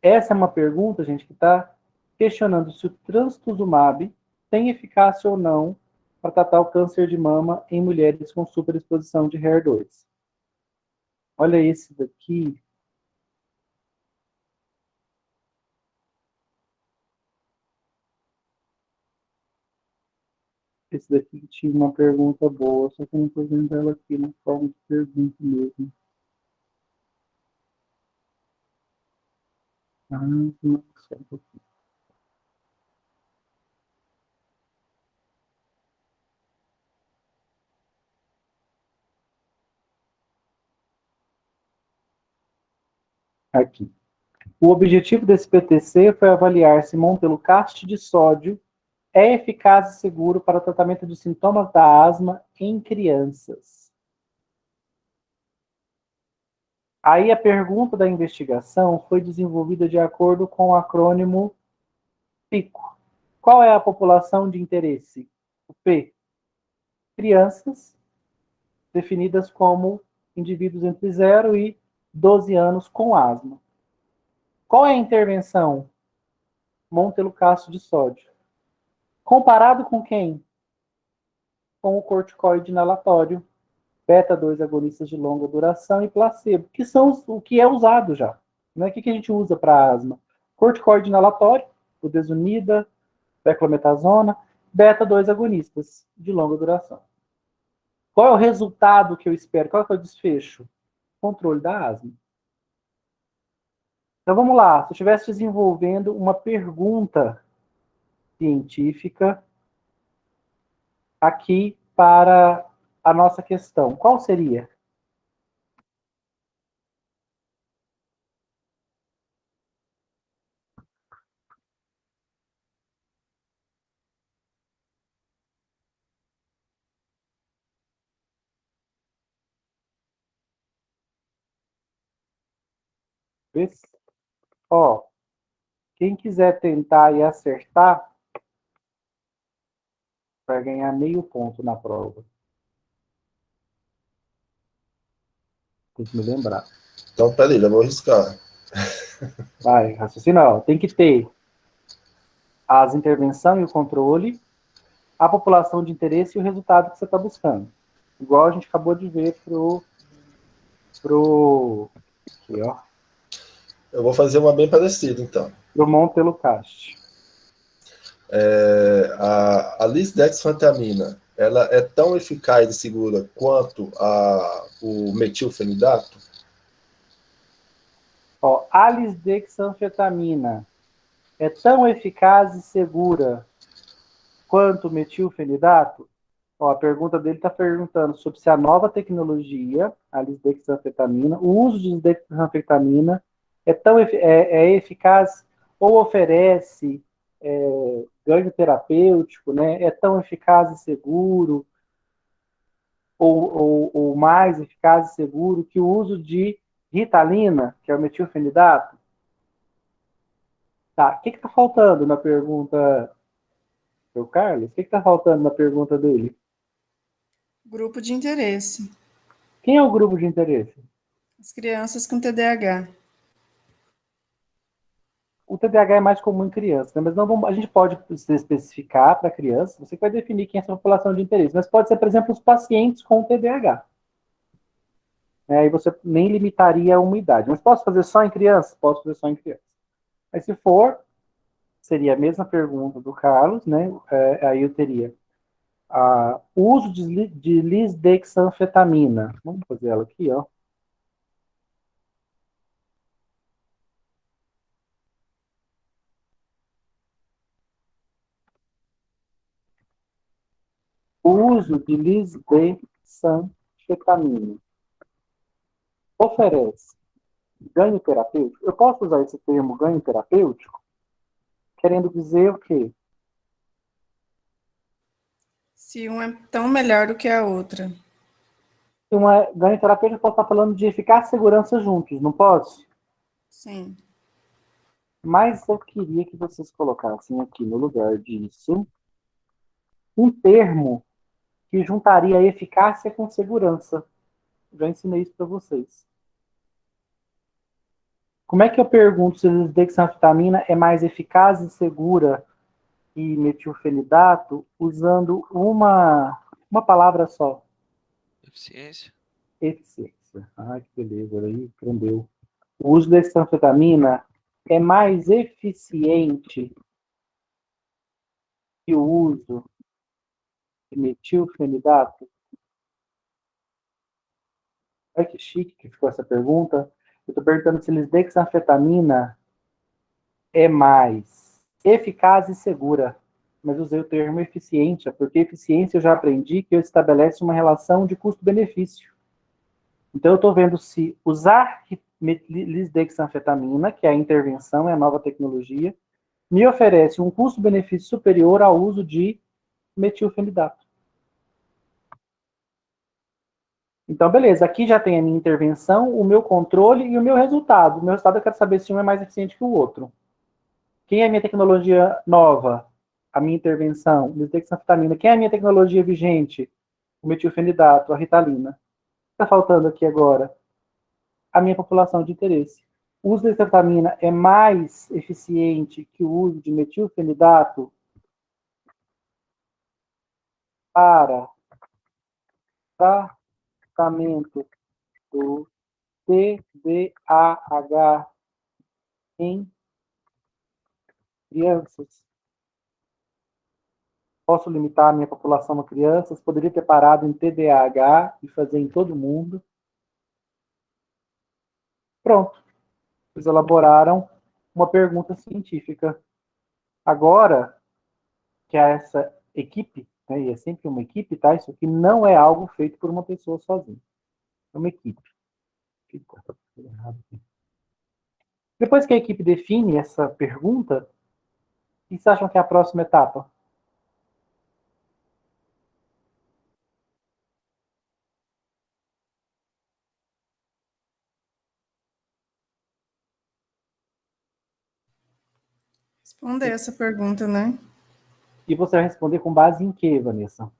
essa é uma pergunta, gente, que está questionando se o trastuzumab tem eficácia ou não para tratar o câncer de mama em mulheres com superexposição de HER2. Olha esse daqui. Esse daqui tinha uma pergunta boa, só que eu não estou vendo ela aqui na forma de pergunta mesmo. Não, só um pouquinho. Aqui. O objetivo desse PTC foi avaliar se montelukast de sódio é eficaz e seguro para o tratamento de sintomas da asma em crianças. Aí a pergunta da investigação foi desenvolvida de acordo com o acrônimo PICO. Qual é a população de interesse? O P. Crianças, definidas como indivíduos entre 0 e 12 anos com asma. Qual é a intervenção? Montelukast de sódio. Comparado com quem? Com o corticoide inalatório, beta-2 agonistas de longa duração e placebo, que são o que é usado já. Né? O que a gente usa para asma? Corticoide inalatório, budesonida, beclometasona, beta-2 agonistas de longa duração. Qual é o resultado que eu espero? Qual é o desfecho? Controle da asma. Então vamos lá, se eu estivesse desenvolvendo uma pergunta científica aqui para a nossa questão, qual seria? Ó, quem quiser tentar e acertar, vai ganhar meio ponto na prova. Tem que me lembrar. Então, peraí, já vou arriscar. Vai, raciocina, ó. Tem que ter as intervenção e o controle, a população de interesse e o resultado que você está buscando. Igual a gente acabou de ver aqui, ó, Eu vou fazer uma bem parecida, então. pro Montelukast. A lisdexanfetamina, ela é tão eficaz e segura quanto o metilfenidato? Ó, a lisdexanfetamina é tão eficaz e segura quanto o metilfenidato? Ó, a pergunta dele está perguntando sobre se a nova tecnologia, a lisdexanfetamina, o uso de lisdexanfetamina é eficaz ou oferece ganho terapêutico, né? É tão eficaz e seguro ou mais eficaz e seguro que o uso de Ritalina, que é o metilfenidato? Tá, o que está faltando na pergunta do Carlos? O que está faltando na pergunta dele? Grupo de interesse. Quem é o grupo de interesse? As crianças com TDAH. O TDAH é mais comum em crianças, né? Mas não vamos, a gente pode se especificar para criança, você vai definir quem é essa população de interesse, mas pode ser, por exemplo, os pacientes com TDAH. Aí você nem limitaria a uma idade. Mas posso fazer só em crianças? Posso fazer só em crianças. Mas se for, seria a mesma pergunta do Carlos, né? Aí eu teria o uso de lisdexanfetamina. Vamos fazer ela aqui, ó. O uso de lisdexanfetamina oferece ganho terapêutico? Eu posso usar esse termo ganho terapêutico? Querendo dizer o quê? Se um é tão melhor do que a outra. Ganho terapêutico, eu posso estar falando de eficácia e segurança juntos, não posso? Sim. Mas eu queria que vocês colocassem aqui no lugar disso um termo que juntaria eficácia com segurança. Já ensinei isso para vocês. Como é que eu pergunto se a lisdexanfetamina é mais eficaz e segura que metilfenidato usando uma palavra só? Eficiência. Eficiência. Ai, que beleza, aí aprendeu. O uso da lisdexanfetamina é mais eficiente que o uso de metilfenidato? Olha que chique que ficou essa pergunta. Eu estou perguntando se lisdexanfetamina é mais eficaz e segura. Mas usei o termo eficiente, porque eficiência eu já aprendi que eu estabelece uma relação de custo-benefício. Então eu estou vendo se usar lisdexanfetamina, que é a intervenção, é a nova tecnologia, me oferece um custo-benefício superior ao uso de metilfenidato. Então, beleza, aqui já tem a minha intervenção, o meu controle e o meu resultado. O meu resultado eu quero saber se um é mais eficiente que o outro. Quem é a minha tecnologia nova? A minha intervenção, lisdexanfetamina. Quem é a minha tecnologia vigente? O metilfenidato, a Ritalina. O que está faltando aqui agora? A minha população de interesse. O uso de lisdexanfetamina é mais eficiente que o uso de metilfenidato para tratamento do TDAH em crianças? Posso limitar a minha população a crianças? Poderia ter parado em TDAH e fazer em todo mundo? Pronto. Eles elaboraram uma pergunta científica. Agora, que essa equipe, né, e é sempre uma equipe, tá? Isso aqui não é algo feito por uma pessoa sozinha. É uma equipe. Depois que a equipe define essa pergunta, o que vocês acham que é a próxima etapa? Responder essa pergunta, né? E você vai responder com base em quê, Vanessa?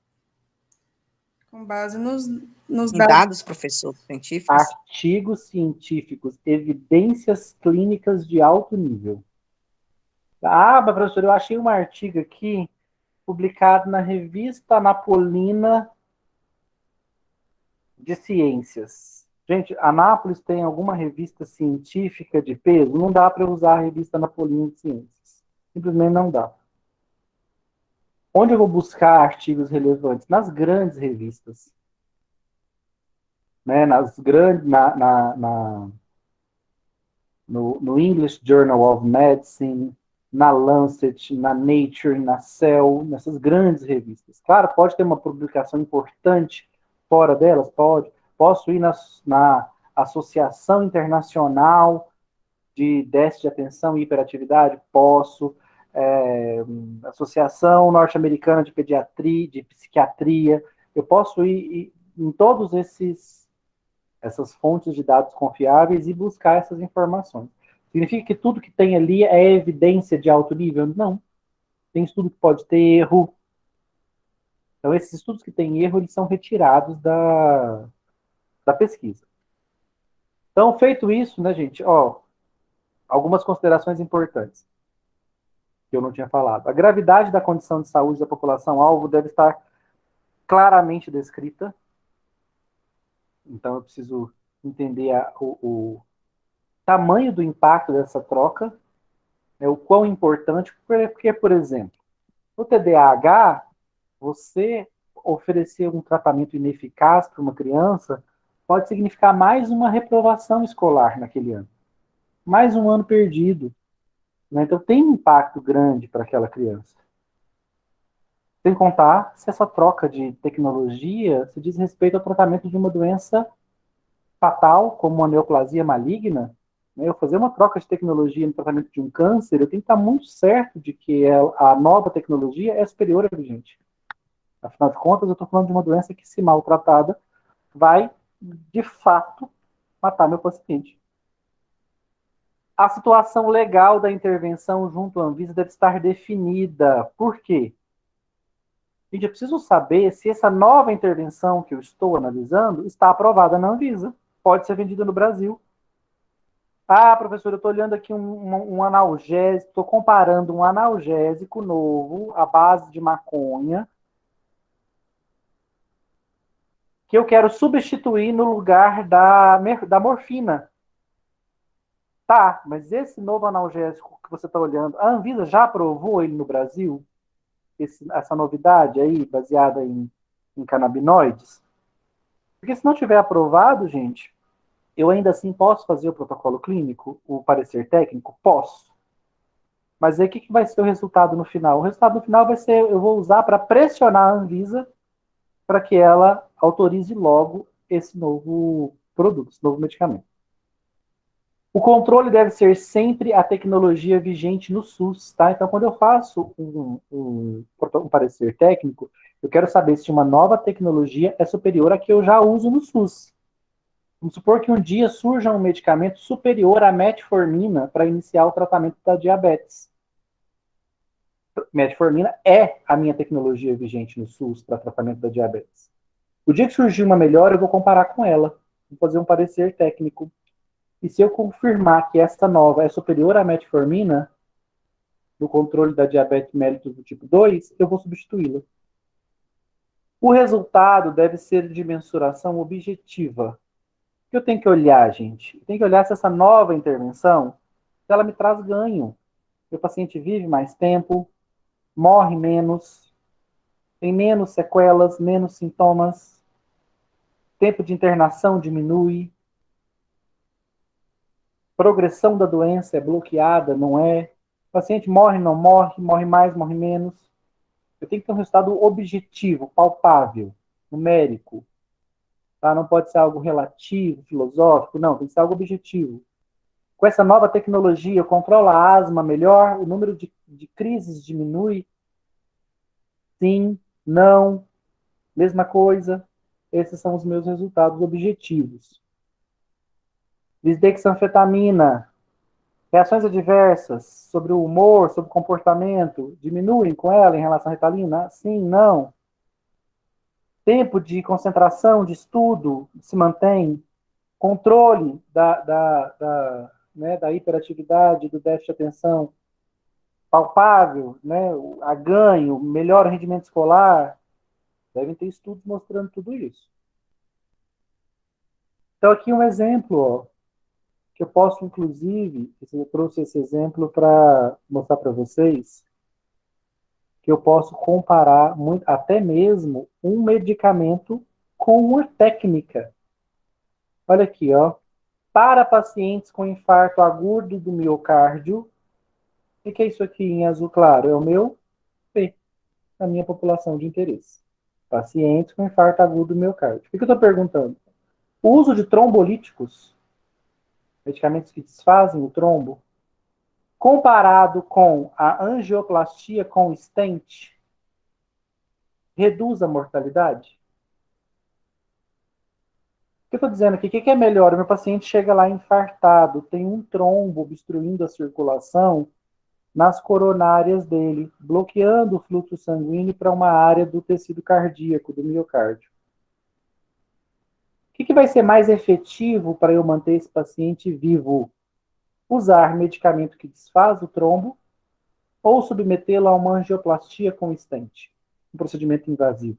Com base nos Em dados. dados, professor, científicos. Artigos científicos, evidências clínicas de alto nível. Ah, mas professor, eu achei um artigo aqui publicado na revista Anapolina de Ciências. Gente, Anápolis tem alguma revista científica de peso? Não dá para usar a revista Anapolina de Ciências. Simplesmente não dá. Onde eu vou buscar artigos relevantes? Nas grandes revistas. Né? Nas grandes, no English Journal of Medicine, na Lancet, na Nature, na Cell, nessas grandes revistas. Claro, pode ter uma publicação importante fora delas? Pode. Posso ir na Associação Internacional de Déficit de Atenção e Hiperatividade? Posso. Associação Norte-Americana de Pediatria, de Psiquiatria. Eu posso ir em todos essas fontes de dados confiáveis e buscar essas informações. Significa que tudo que tem ali é evidência de alto nível? Não. Tem estudo que pode ter erro. Então, esses estudos que têm erro, eles são retirados da pesquisa. Então, feito isso, né, gente, algumas considerações importantes que eu não tinha falado. A gravidade da condição de saúde da população-alvo deve estar claramente descrita. Então, eu preciso entender o tamanho do impacto dessa troca, né, o quão importante, porque, por exemplo, no TDAH, você oferecer um tratamento ineficaz para uma criança pode significar mais uma reprovação escolar naquele ano, mais um ano perdido. Né? Então, tem um impacto grande para aquela criança. Sem contar se essa troca de tecnologia se diz respeito ao tratamento de uma doença fatal, como uma neoplasia maligna. Né? Eu fazer uma troca de tecnologia no tratamento de um câncer, eu tenho que estar muito certo de que a nova tecnologia é superior à vigente. Afinal de contas, eu estou falando de uma doença que, se maltratada, vai, de fato, matar meu paciente. A situação legal da intervenção junto à Anvisa deve estar definida. Por quê? Gente, eu preciso saber se essa nova intervenção que eu estou analisando está aprovada na Anvisa. Pode ser vendida no Brasil. Ah, professor, eu estou olhando aqui um analgésico, estou comparando um analgésico novo, à base de maconha, que eu quero substituir no lugar da morfina. Tá, mas esse novo analgésico que você está olhando, a Anvisa já aprovou ele no Brasil? Essa novidade aí, baseada em canabinoides? Porque se não tiver aprovado, gente, eu ainda assim posso fazer o protocolo clínico, o parecer técnico? Posso. Mas aí o que vai ser o resultado no final? O resultado no final vai ser, eu vou usar para pressionar a Anvisa para que ela autorize logo esse novo produto, esse novo medicamento. O controle deve ser sempre a tecnologia vigente no SUS, tá? Então, quando eu faço um parecer técnico, eu quero saber se uma nova tecnologia é superior à que eu já uso no SUS. Vamos supor que um dia surja um medicamento superior à metformina para iniciar o tratamento da diabetes. Metformina é a minha tecnologia vigente no SUS para tratamento da diabetes. O dia que surgir uma melhor, eu vou comparar com ela. Vou fazer um parecer técnico. E se eu confirmar que essa nova é superior à metformina, no controle da diabetes mellitus do tipo 2, eu vou substituí-la. O resultado deve ser de mensuração objetiva. O que eu tenho que olhar, gente? Eu tenho que olhar se essa nova intervenção, se ela me traz ganho. O paciente vive mais tempo, morre menos, tem menos sequelas, menos sintomas, tempo de internação diminui, progressão da doença é bloqueada, não é? O paciente morre, não morre, morre mais, morre menos. Eu tenho que ter um resultado objetivo, palpável, numérico. Tá? Não pode ser algo relativo, filosófico, não, tem que ser algo objetivo. Com essa nova tecnologia, eu controlo a asma melhor, o número de crises diminui? Sim, não, mesma coisa. Esses são os meus resultados objetivos. Lisdexanfetamina, reações adversas sobre o humor, sobre o comportamento, diminuem com ela em relação à Ritalina? Sim, não. Tempo de concentração, de estudo, se mantém. Controle da hiperatividade, do déficit de atenção, palpável, né, a ganho, melhor rendimento escolar. Devem ter estudos mostrando tudo isso. Então, aqui um exemplo, ó, que eu posso, inclusive, eu trouxe esse exemplo para mostrar para vocês, que eu posso comparar muito, até mesmo um medicamento com uma técnica. Olha aqui, ó. Para pacientes com infarto agudo do miocárdio, o que é isso aqui em azul claro? É o meu P, a minha população de interesse. Pacientes com infarto agudo do miocárdio. O que eu estou perguntando? O uso de trombolíticos, medicamentos que desfazem o trombo, comparado com a angioplastia com stent, reduz a mortalidade? O que eu estou dizendo aqui? O que é melhor? O meu paciente chega lá infartado, tem um trombo obstruindo a circulação nas coronárias dele, bloqueando o fluxo sanguíneo para uma área do tecido cardíaco, do miocárdio. O que vai ser mais efetivo para eu manter esse paciente vivo? Usar medicamento que desfaz o trombo ou submetê-lo a uma angioplastia com stent, um procedimento invasivo?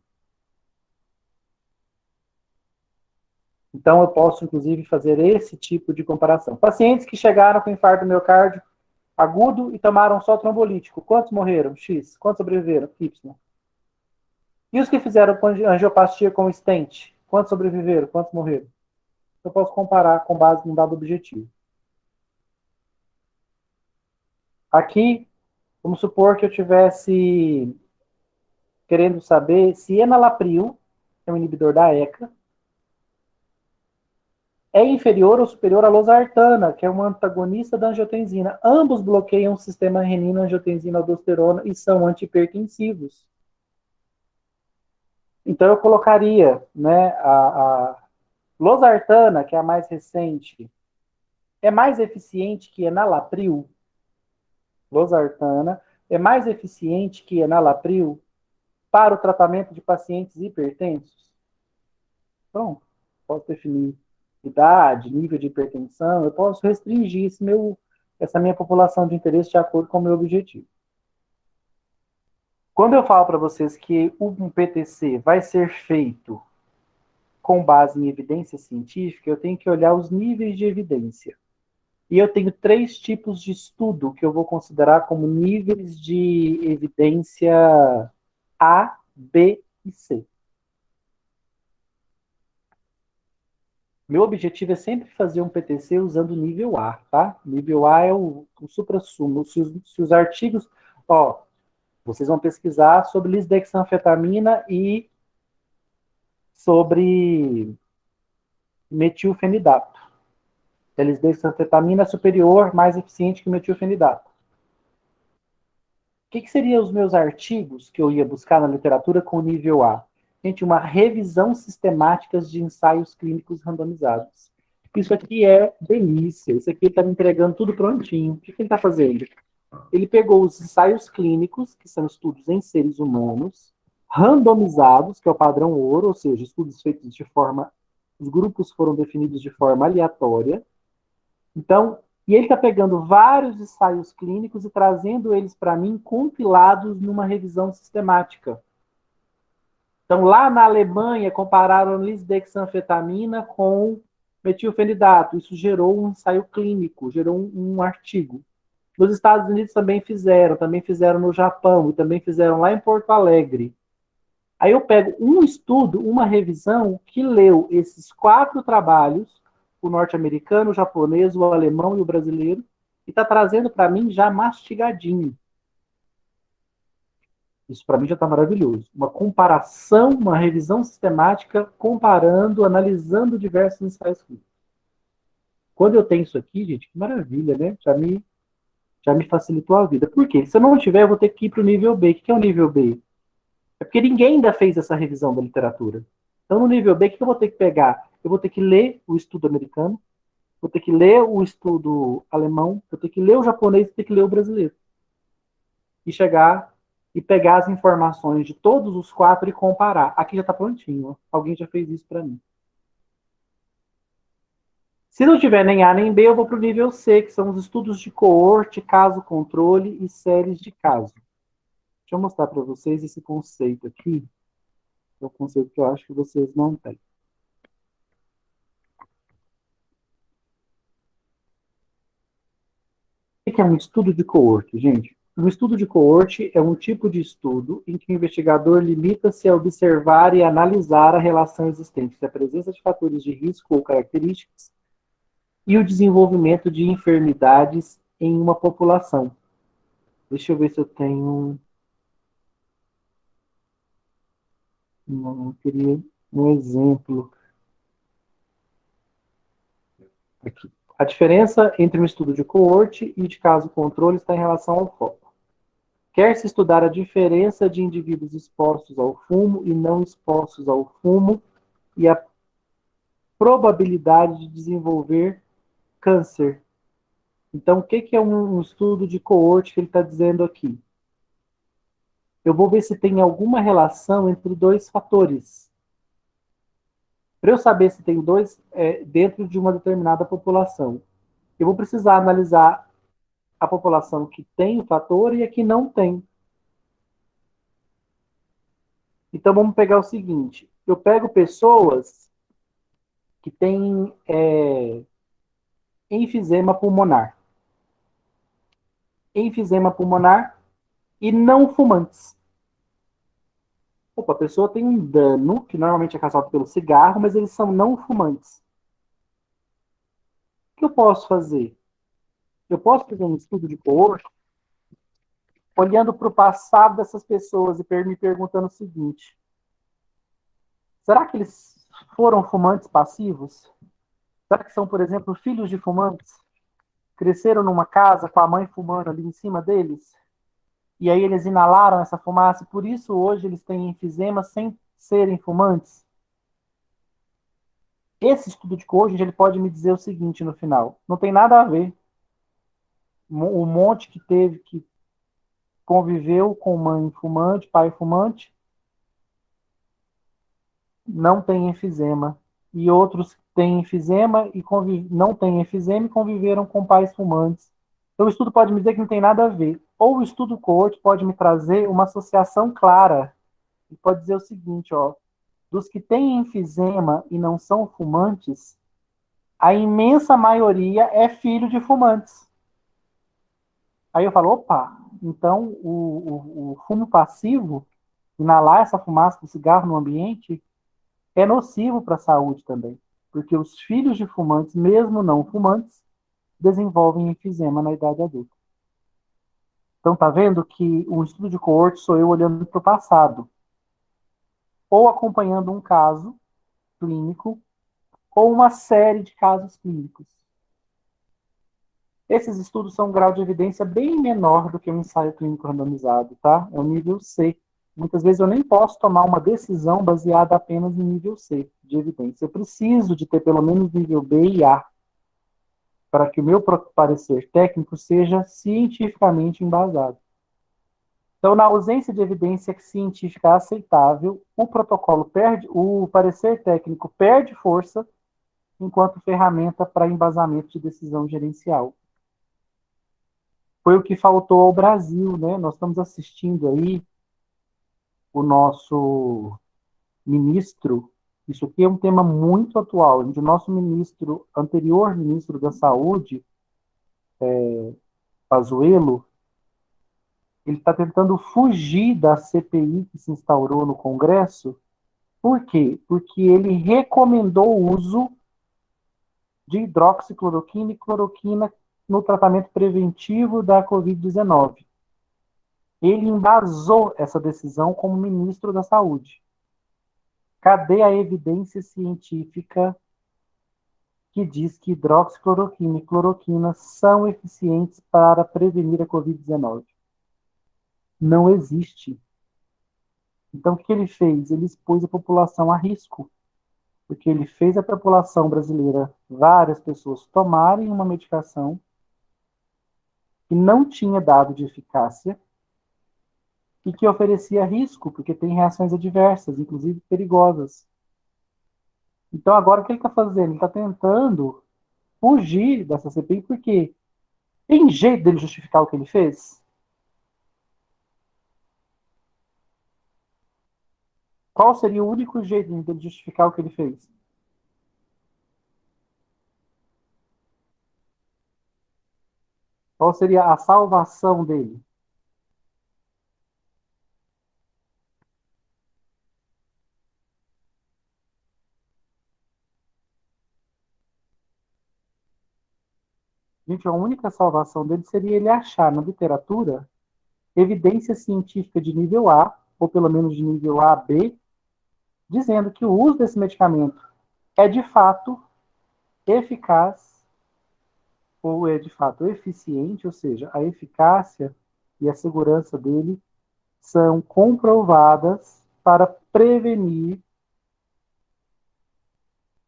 Então, eu posso, inclusive, fazer esse tipo de comparação. Pacientes que chegaram com infarto do miocárdio agudo e tomaram só trombolítico. Quantos morreram? X. Quantos sobreviveram? Y. E os que fizeram angioplastia com stent? Quantos sobreviveram? Quantos morreram? Eu posso comparar com base num dado objetivo. Aqui, vamos supor que eu tivesse querendo saber se enalapril, que é um inibidor da ECA, é inferior ou superior à losartana, que é uma antagonista da angiotensina. Ambos bloqueiam o sistema renina-angiotensina-aldosterona e são antihipertensivos. Então eu colocaria, né, a losartana, que é a mais recente, é mais eficiente que enalapril. Losartana é mais eficiente que enalapril para o tratamento de pacientes hipertensos. Então, posso definir idade, nível de hipertensão, eu posso restringir essa minha população de interesse de acordo com o meu objetivo. Quando eu falo para vocês que um PTC vai ser feito com base em evidência científica, eu tenho que olhar os níveis de evidência. E eu tenho 3 tipos de estudo que eu vou considerar como níveis de evidência A, B e C. Meu objetivo é sempre fazer um PTC usando o nível A, tá? Nível A é o suprassumo. Se os artigos... Ó, vocês vão pesquisar sobre lisdexanfetamina e sobre metilfenidato. A lisdexanfetamina é superior, mais eficiente que o metilfenidato. O que seriam os meus artigos que eu ia buscar na literatura com o nível A? Gente, uma revisão sistemática de ensaios clínicos randomizados. Isso aqui é delícia. Isso aqui ele está me entregando tudo prontinho. O que ele está fazendo? Ele pegou os ensaios clínicos, que são estudos em seres humanos, randomizados, que é o padrão ouro, ou seja, estudos feitos de forma... Os grupos foram definidos de forma aleatória. Então, e ele está pegando vários ensaios clínicos e trazendo eles para mim compilados numa revisão sistemática. Então, lá na Alemanha, compararam lisdexanfetamina com metilfenidato. Isso gerou um ensaio clínico, gerou um artigo. Nos Estados Unidos também fizeram no Japão, e também fizeram lá em Porto Alegre. Aí eu pego um estudo, uma revisão, que leu esses 4 trabalhos, o norte-americano, o japonês, o alemão e o brasileiro, e está trazendo para mim já mastigadinho. Isso para mim já está maravilhoso. Uma comparação, uma revisão sistemática, comparando, analisando diversos ensaios clínicos. Quando eu tenho isso aqui, gente, que maravilha, né? Já me facilitou a vida. Por quê? Se eu não tiver, eu vou ter que ir para o nível B. O que é o nível B? É porque ninguém ainda fez essa revisão da literatura. Então, no nível B, o que eu vou ter que pegar? Eu vou ter que ler o estudo americano, vou ter que ler o estudo alemão, vou ter que ler o japonês, vou ter que ler o brasileiro. E chegar e pegar as informações de todos os 4 e comparar. Aqui já está prontinho. Ó. Alguém já fez isso para mim. Se não tiver nem A nem B, eu vou para o nível C, que são os estudos de coorte, caso controle e séries de caso. Deixa eu mostrar para vocês esse conceito aqui. É um conceito que eu acho que vocês não têm. O que é um estudo de coorte, gente? Um estudo de coorte é um tipo de estudo em que o investigador limita-se a observar e analisar a relação existente entre a presença de fatores de risco ou características e o desenvolvimento de enfermidades em uma população. Deixa eu ver se eu tenho... Não queria um exemplo. Aqui. A diferença entre um estudo de coorte e de caso controle está em relação ao foco. Quer-se estudar a diferença de indivíduos expostos ao fumo e não expostos ao fumo e a probabilidade de desenvolver câncer. Então, o que é um estudo de coorte que ele está dizendo aqui? Eu vou ver se tem alguma relação entre 2 fatores. Para eu saber se tem 2 dentro de uma determinada população, eu vou precisar analisar a população que tem o fator e a que não tem. Então, vamos pegar o seguinte. Eu pego pessoas que têm enfisema pulmonar. Enfisema pulmonar e não fumantes. Opa, a pessoa tem um dano, que normalmente é causado pelo cigarro, mas eles são não fumantes. O que eu posso fazer? Eu posso fazer um estudo de coorte olhando para o passado dessas pessoas e me perguntando o seguinte: será que eles foram fumantes passivos? Será que são, por exemplo, filhos de fumantes? Cresceram numa casa com a mãe fumando ali em cima deles? E aí eles inalaram essa fumaça e por isso hoje eles têm enfisema sem serem fumantes? Esse estudo de coorte, ele pode me dizer o seguinte no final: não tem nada a ver. O monte que conviveu com mãe fumante, pai fumante, não tem enfisema. E outros têm enfisema e não têm enfisema e conviveram com pais fumantes. Então o estudo pode me dizer que não tem nada a ver. Ou o estudo coorte pode me trazer uma associação clara. Ele pode dizer o seguinte, ó: dos que têm enfisema e não são fumantes, a imensa maioria é filho de fumantes. Aí eu falo, opa, então o fumo passivo, inalar essa fumaça do cigarro no ambiente, é nocivo para a saúde também. Porque os filhos de fumantes, mesmo não fumantes, desenvolvem enfisema na idade adulta. Então tá vendo que um estudo de coorte sou eu olhando para o passado, ou acompanhando um caso clínico, ou uma série de casos clínicos. Esses estudos são um grau de evidência bem menor do que um ensaio clínico randomizado, tá? É o nível C. Muitas vezes eu nem posso tomar uma decisão baseada apenas em nível C de evidência. Eu preciso de ter pelo menos nível B e A para que o meu parecer técnico seja cientificamente embasado. Então, na ausência de evidência científica aceitável, o protocolo perde, o parecer técnico perde força enquanto ferramenta para embasamento de decisão gerencial. Foi o que faltou ao Brasil, né? Nós estamos assistindo aí o nosso ministro, isso aqui é um tema muito atual, onde o nosso ministro, anterior ministro da Saúde, Pazuello, Ele está tentando fugir da CPI que se instaurou no Congresso. Por quê? Porque ele recomendou o uso de hidroxicloroquina e cloroquina no tratamento preventivo da Covid-19. Ele embasou essa decisão como ministro da Saúde. Cadê a evidência científica que diz que hidroxicloroquina e cloroquina são eficientes para prevenir a Covid-19? Não existe. Então, o que ele fez? Ele expôs a população a risco, porque ele fez a população brasileira, várias pessoas, tomarem uma medicação que não tinha dado de eficácia e que oferecia risco, porque tem reações adversas, inclusive perigosas. Então, agora o que ele está fazendo? Ele está tentando fugir dessa CPI, porque tem jeito dele justificar o que ele fez? Qual seria o único jeito dele justificar o que ele fez? Qual seria a salvação dele? Gente, a única salvação dele seria ele achar na literatura evidência científica de nível A, ou pelo menos de nível AB, dizendo que o uso desse medicamento é de fato eficaz ou é de fato eficiente, ou seja, a eficácia e a segurança dele são comprovadas para prevenir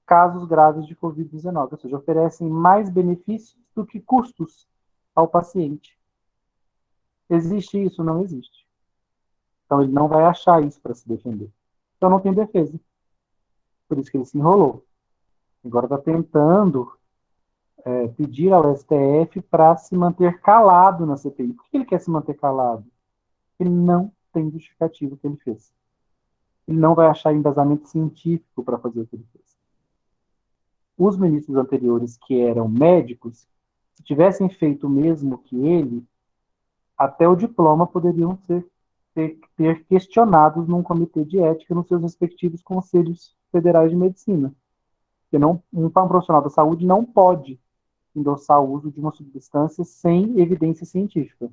casos graves de Covid-19, ou seja, oferecem mais benefícios do que custos ao paciente. Existe isso? Não existe. Então ele não vai achar isso para se defender. Então não tem defesa. Por isso que ele se enrolou. Agora está tentando pedir ao STF para se manter calado na CPI. Por que ele quer se manter calado? Ele não tem justificativo que ele fez. Ele não vai achar embasamento científico para fazer o que ele fez. Os ministros anteriores, que eram médicos, se tivessem feito o mesmo que ele, até o diploma poderiam ter questionados num comitê de ética nos seus respectivos conselhos federais de medicina. Porque um profissional da saúde não pode endossar o uso de uma substância sem evidência científica.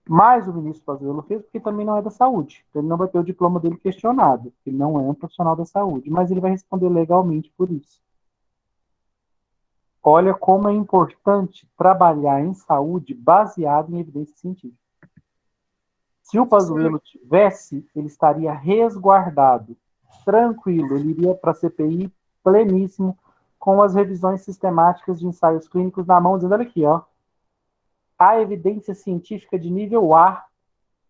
Mas o ministro Pazuello fez porque também não é da saúde. Então ele não vai ter o diploma dele questionado. Ele não é um profissional da saúde, mas ele vai responder legalmente por isso. Olha como é importante trabalhar em saúde baseado em evidência científica. Se o Pazuello tivesse, ele estaria resguardado, tranquilo, ele iria para a CPI pleníssimo, com as revisões sistemáticas de ensaios clínicos na mão, dizendo, olha aqui, ó, a evidência científica de nível A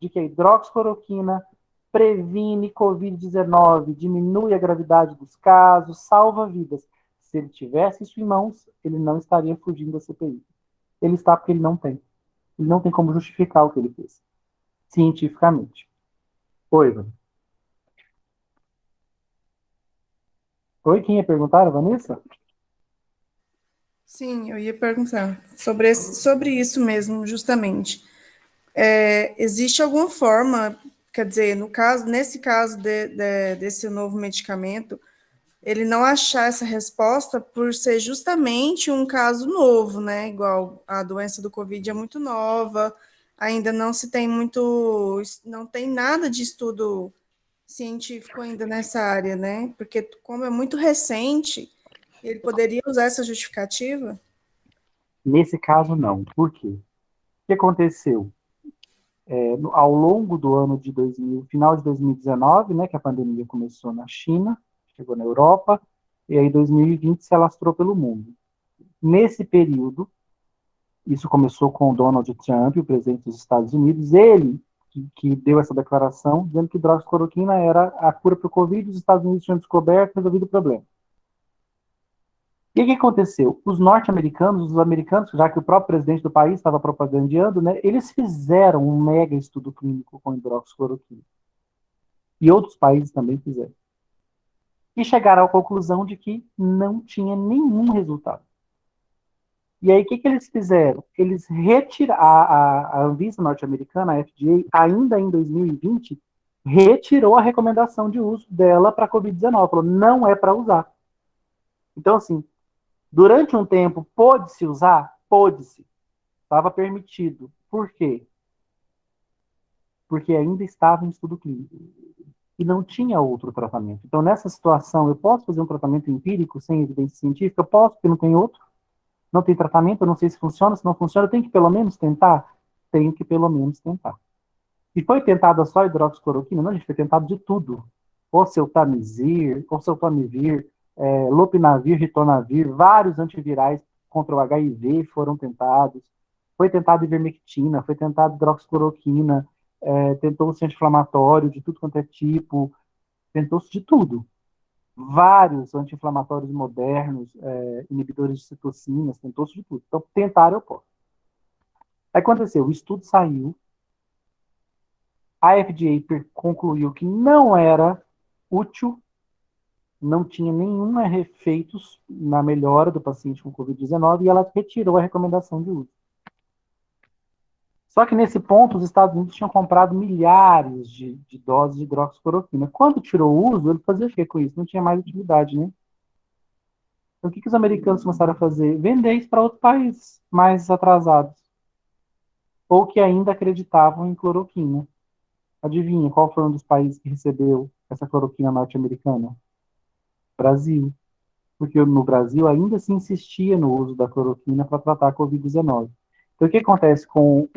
de que a hidroxicloroquina previne Covid-19, diminui a gravidade dos casos, salva vidas. Se ele tivesse isso em mãos, ele não estaria fugindo da CPI. Ele está porque ele não tem. Ele não tem como justificar o que ele fez, cientificamente. Oi, Ivan. Oi, quem ia perguntar, Vanessa? Sim, eu ia perguntar sobre isso mesmo, justamente. Existe alguma forma, quer dizer, nesse caso desse novo medicamento, ele não achar essa resposta por ser justamente um caso novo, né? Igual a doença do Covid é muito nova, ainda não se tem não tem nada de estudo científico ainda nessa área, né? Porque como é muito recente, ele poderia usar essa justificativa? Nesse caso, não. Por quê? O que aconteceu? Ao longo do ano de final de 2019, né, que a pandemia começou na China, chegou na Europa, e aí 2020 se alastrou pelo mundo. Nesse período, isso começou com o Donald Trump, o presidente dos Estados Unidos, ele que deu essa declaração, dizendo que hidroxicloroquina era a cura para o Covid, os Estados Unidos tinham descoberto e resolvido o problema. E o que aconteceu? Os norte-americanos, os americanos, já que o próprio presidente do país estava propagandeando, né, eles fizeram um mega estudo clínico com hidroxicloroquina. E outros países também fizeram. E chegaram à conclusão de que não tinha nenhum resultado. E aí, o que eles fizeram? Eles retiraram, a Anvisa norte-americana, a FDA, ainda em 2020, retirou a recomendação de uso dela para a Covid-19. Falou, não é para usar. Então, assim, durante um tempo, pôde-se usar? Pôde-se. Estava permitido. Por quê? Porque ainda estava em estudo clínico. E não tinha outro tratamento. Então, nessa situação, eu posso fazer um tratamento empírico sem evidência científica? Eu posso, porque não tem outro. Não tem tratamento, eu não sei se funciona, se não funciona, eu tenho que pelo menos tentar? Tenho que pelo menos tentar. E foi tentada só a hidroxicloroquina? Não, a gente foi tentado de tudo. Oseltamivir, lopinavir, ritonavir, vários antivirais contra o HIV foram tentados. Foi tentado ivermectina, foi tentado hidroxicloroquina, tentou-se anti-inflamatório de tudo quanto é tipo, tentou-se de tudo. Vários anti-inflamatórios modernos, inibidores de citocinas, tentou-se de tudo. Então, tentaram eu posso. Aí aconteceu, o estudo saiu, a FDA concluiu que não era útil, não tinha nenhum efeito na melhora do paciente com Covid-19 e ela retirou a recomendação de uso. Só que nesse ponto, os Estados Unidos tinham comprado milhares de doses de hidroxicloroquina. Quando tirou o uso, ele fazia o que com isso? Não tinha mais utilidade, né? Então, o que os americanos começaram a fazer? Vender isso para outros países mais atrasados. Ou que ainda acreditavam em cloroquina. Adivinha qual foi um dos países que recebeu essa cloroquina norte-americana? Brasil. Porque no Brasil ainda se insistia no uso da cloroquina para tratar a Covid-19. Então, o que acontece com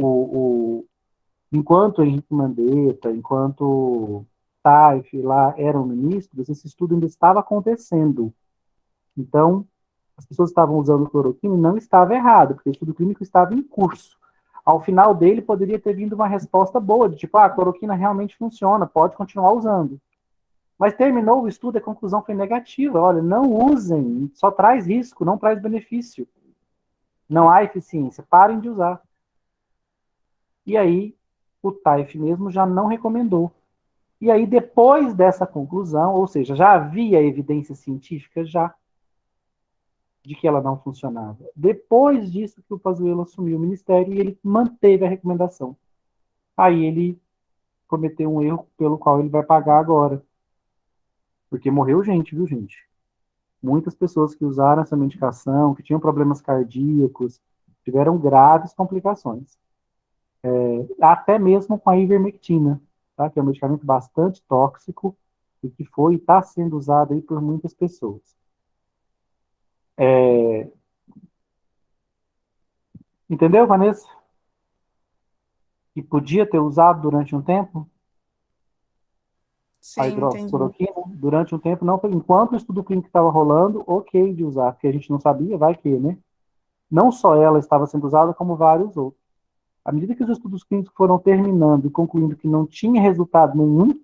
enquanto Henrique Mandetta, enquanto Taif lá eram ministros, esse estudo ainda estava acontecendo. Então, as pessoas estavam usando cloroquina e não estava errado, porque o estudo clínico estava em curso. Ao final dele, poderia ter vindo uma resposta boa, de tipo, a cloroquina realmente funciona, pode continuar usando. Mas terminou o estudo e a conclusão foi negativa. Olha, não usem, só traz risco, não traz benefício. Não há eficiência, parem de usar. E aí, o TAIF mesmo já não recomendou. E aí, depois dessa conclusão, ou seja, já havia evidência científica já de que ela não funcionava. Depois disso que o Pazuello assumiu o ministério e ele manteve a recomendação. Aí ele cometeu um erro pelo qual ele vai pagar agora. Porque morreu gente, viu, gente? Muitas pessoas que usaram essa medicação, que tinham problemas cardíacos, tiveram graves complicações. Até mesmo com a ivermectina, tá? Que é um medicamento bastante tóxico e que foi e está sendo usado aí por muitas pessoas. Entendeu, Vanessa? Que podia ter usado durante um tempo a Sim, entendi. hidroxicloroquina, durante um tempo, não, enquanto o estudo clínico estava rolando, ok de usar, porque a gente não sabia, vai que, né? Não só ela estava sendo usada, como vários outros. À medida que os estudos clínicos foram terminando e concluindo que não tinha resultado nenhum,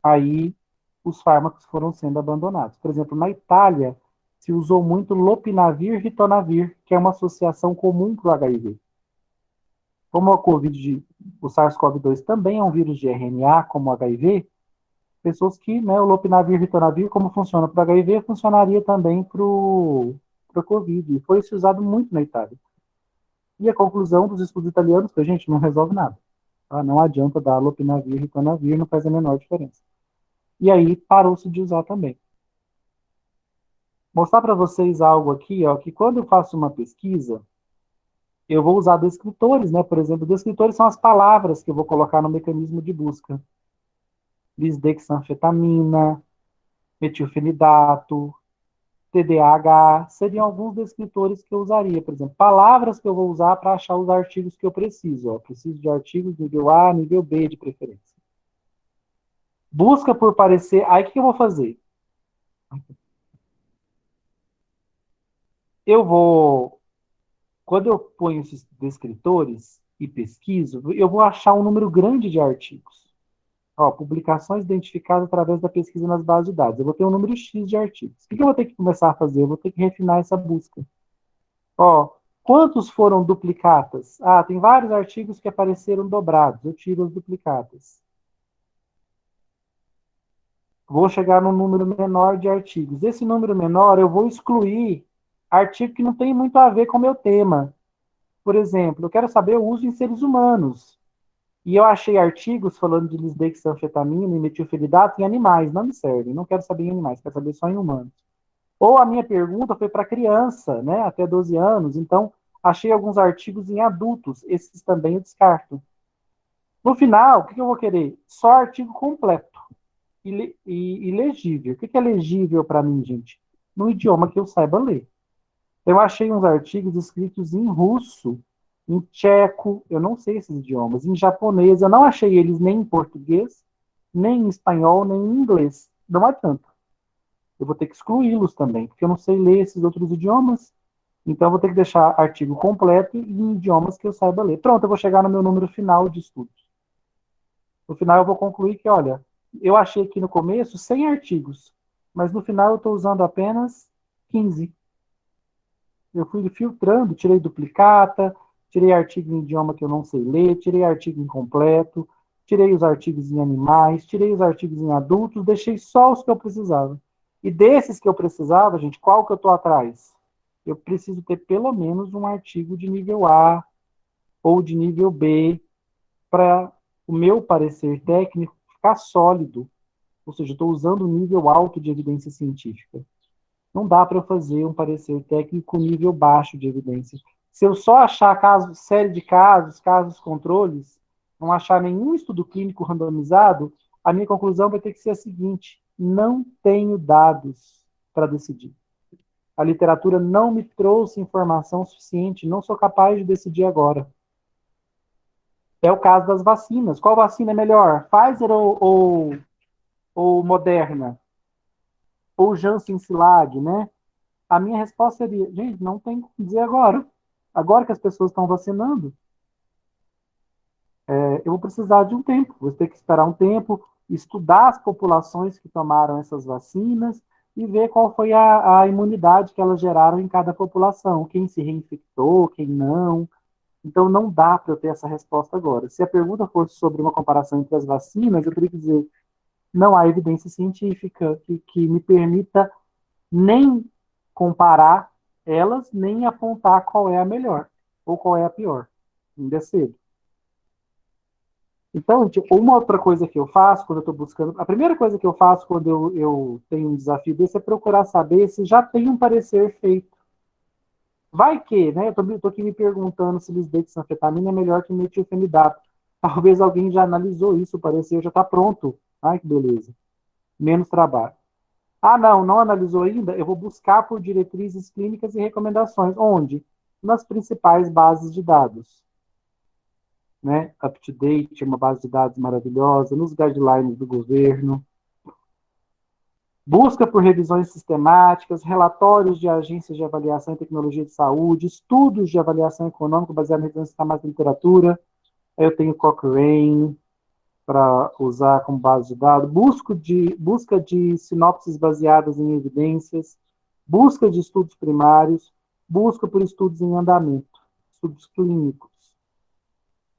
aí os fármacos foram sendo abandonados. Por exemplo, na Itália, se usou muito lopinavir e ritonavir, que é uma associação comum para o HIV. Como o SARS-CoV-2 também é um vírus de RNA, como o HIV, pessoas que, né, o lopinavir e ritonavir, como funciona para o HIV, funcionaria também para o Covid. E foi isso usado muito na Itália. E a conclusão dos estudos italianos foi, gente, não resolve nada. Tá? Não adianta dar lopinavir e ritonavir, não faz a menor diferença. E aí parou-se de usar também. Mostrar para vocês algo aqui, ó, que quando eu faço uma pesquisa, eu vou usar descritores, né? Por exemplo, descritores são as palavras que eu vou colocar no mecanismo de busca. Lisdexanfetamina, metilfenidato, TDAH, seriam alguns descritores que eu usaria. Por exemplo, palavras que eu vou usar para achar os artigos que eu preciso. Ó. Preciso de artigos nível A, nível B de preferência. Busca por parecer. Aí o que eu vou fazer? Quando eu ponho esses descritores e pesquiso, eu vou achar um número grande de artigos. Ó, publicações identificadas através da pesquisa nas bases de dados. Eu vou ter um número X de artigos. O que eu vou ter que começar a fazer? Eu vou ter que refinar essa busca. Ó, quantos foram duplicatas? Ah, tem vários artigos que apareceram dobrados. Eu tiro as duplicatas. Vou chegar num número menor de artigos. Esse número menor, eu vou excluir artigo que não tem muito a ver com o meu tema. Por exemplo, eu quero saber o uso em seres humanos. E eu achei artigos falando de lisdexanfetamina e metilfenidato em animais, não me servem, não quero saber em animais, quero saber só em humanos. Ou a minha pergunta foi para criança, né, até 12 anos, então achei alguns artigos em adultos, esses também eu descarto. No final, o que eu vou querer? Só artigo completo e legível. O que é legível para mim, gente? No idioma que eu saiba ler. Eu achei uns artigos escritos em russo, em tcheco, eu não sei esses idiomas, em japonês, eu não achei eles nem em português, nem em espanhol, nem em inglês. Não adianta. Eu vou ter que excluí-los também, porque eu não sei ler esses outros idiomas. Então, eu vou ter que deixar artigo completo em idiomas que eu saiba ler. Pronto, eu vou chegar no meu número final de estudos. No final, eu vou concluir que, olha, eu achei aqui no começo 100 artigos, mas no final eu estou usando apenas 15. Eu fui filtrando, tirei duplicata, tirei artigo em idioma que eu não sei ler, tirei artigo incompleto, tirei os artigos em animais, tirei os artigos em adultos, deixei só os que eu precisava. E desses que eu precisava, gente, qual que eu estou atrás? Eu preciso ter pelo menos um artigo de nível A ou de nível B para o meu parecer técnico ficar sólido. Ou seja, estou usando um nível alto de evidência científica. Não dá para fazer um parecer técnico nível baixo de evidência. Se eu só achar série de casos, casos controles, não achar nenhum estudo clínico randomizado, a minha conclusão vai ter que ser a seguinte: não tenho dados para decidir. A literatura não me trouxe informação suficiente, não sou capaz de decidir agora. É o caso das vacinas. Qual vacina é melhor? Pfizer ou Moderna? Ou Janssen Silag, né? A minha resposta seria, gente, não tem como dizer agora. Agora que as pessoas estão vacinando, eu vou precisar de um tempo. Vou ter que esperar um tempo, estudar as populações que tomaram essas vacinas e ver qual foi a imunidade que elas geraram em cada população. Quem se reinfectou, quem não. Então, não dá para eu ter essa resposta agora. Se a pergunta fosse sobre uma comparação entre as vacinas, eu teria que dizer, não há evidência científica que me permita nem comparar elas, nem apontar qual é a melhor ou qual é a pior. Ainda é cedo. Então, uma outra coisa que eu faço quando eu estou buscando... A primeira coisa que eu faço quando eu tenho um desafio desse é procurar saber se já tem um parecer feito. Vai que, né? Eu estou aqui me perguntando se lisdexanfetamina é melhor que metilfenidato. Talvez alguém já analisou isso, o parecer já está pronto. Ai, que beleza. Menos trabalho. Ah, não analisou ainda? Eu vou buscar por diretrizes clínicas e recomendações. Onde? Nas principais bases de dados. Né? UpToDate é uma base de dados maravilhosa, nos guidelines do governo. Busca por revisões sistemáticas, relatórios de agências de avaliação em tecnologia de saúde, estudos de avaliação econômica baseados em revisões sistemáticas de literatura. Aí eu tenho Cochrane para usar como base de dados, busca de sinopses baseadas em evidências, busca de estudos primários, busca por estudos em andamento, estudos clínicos.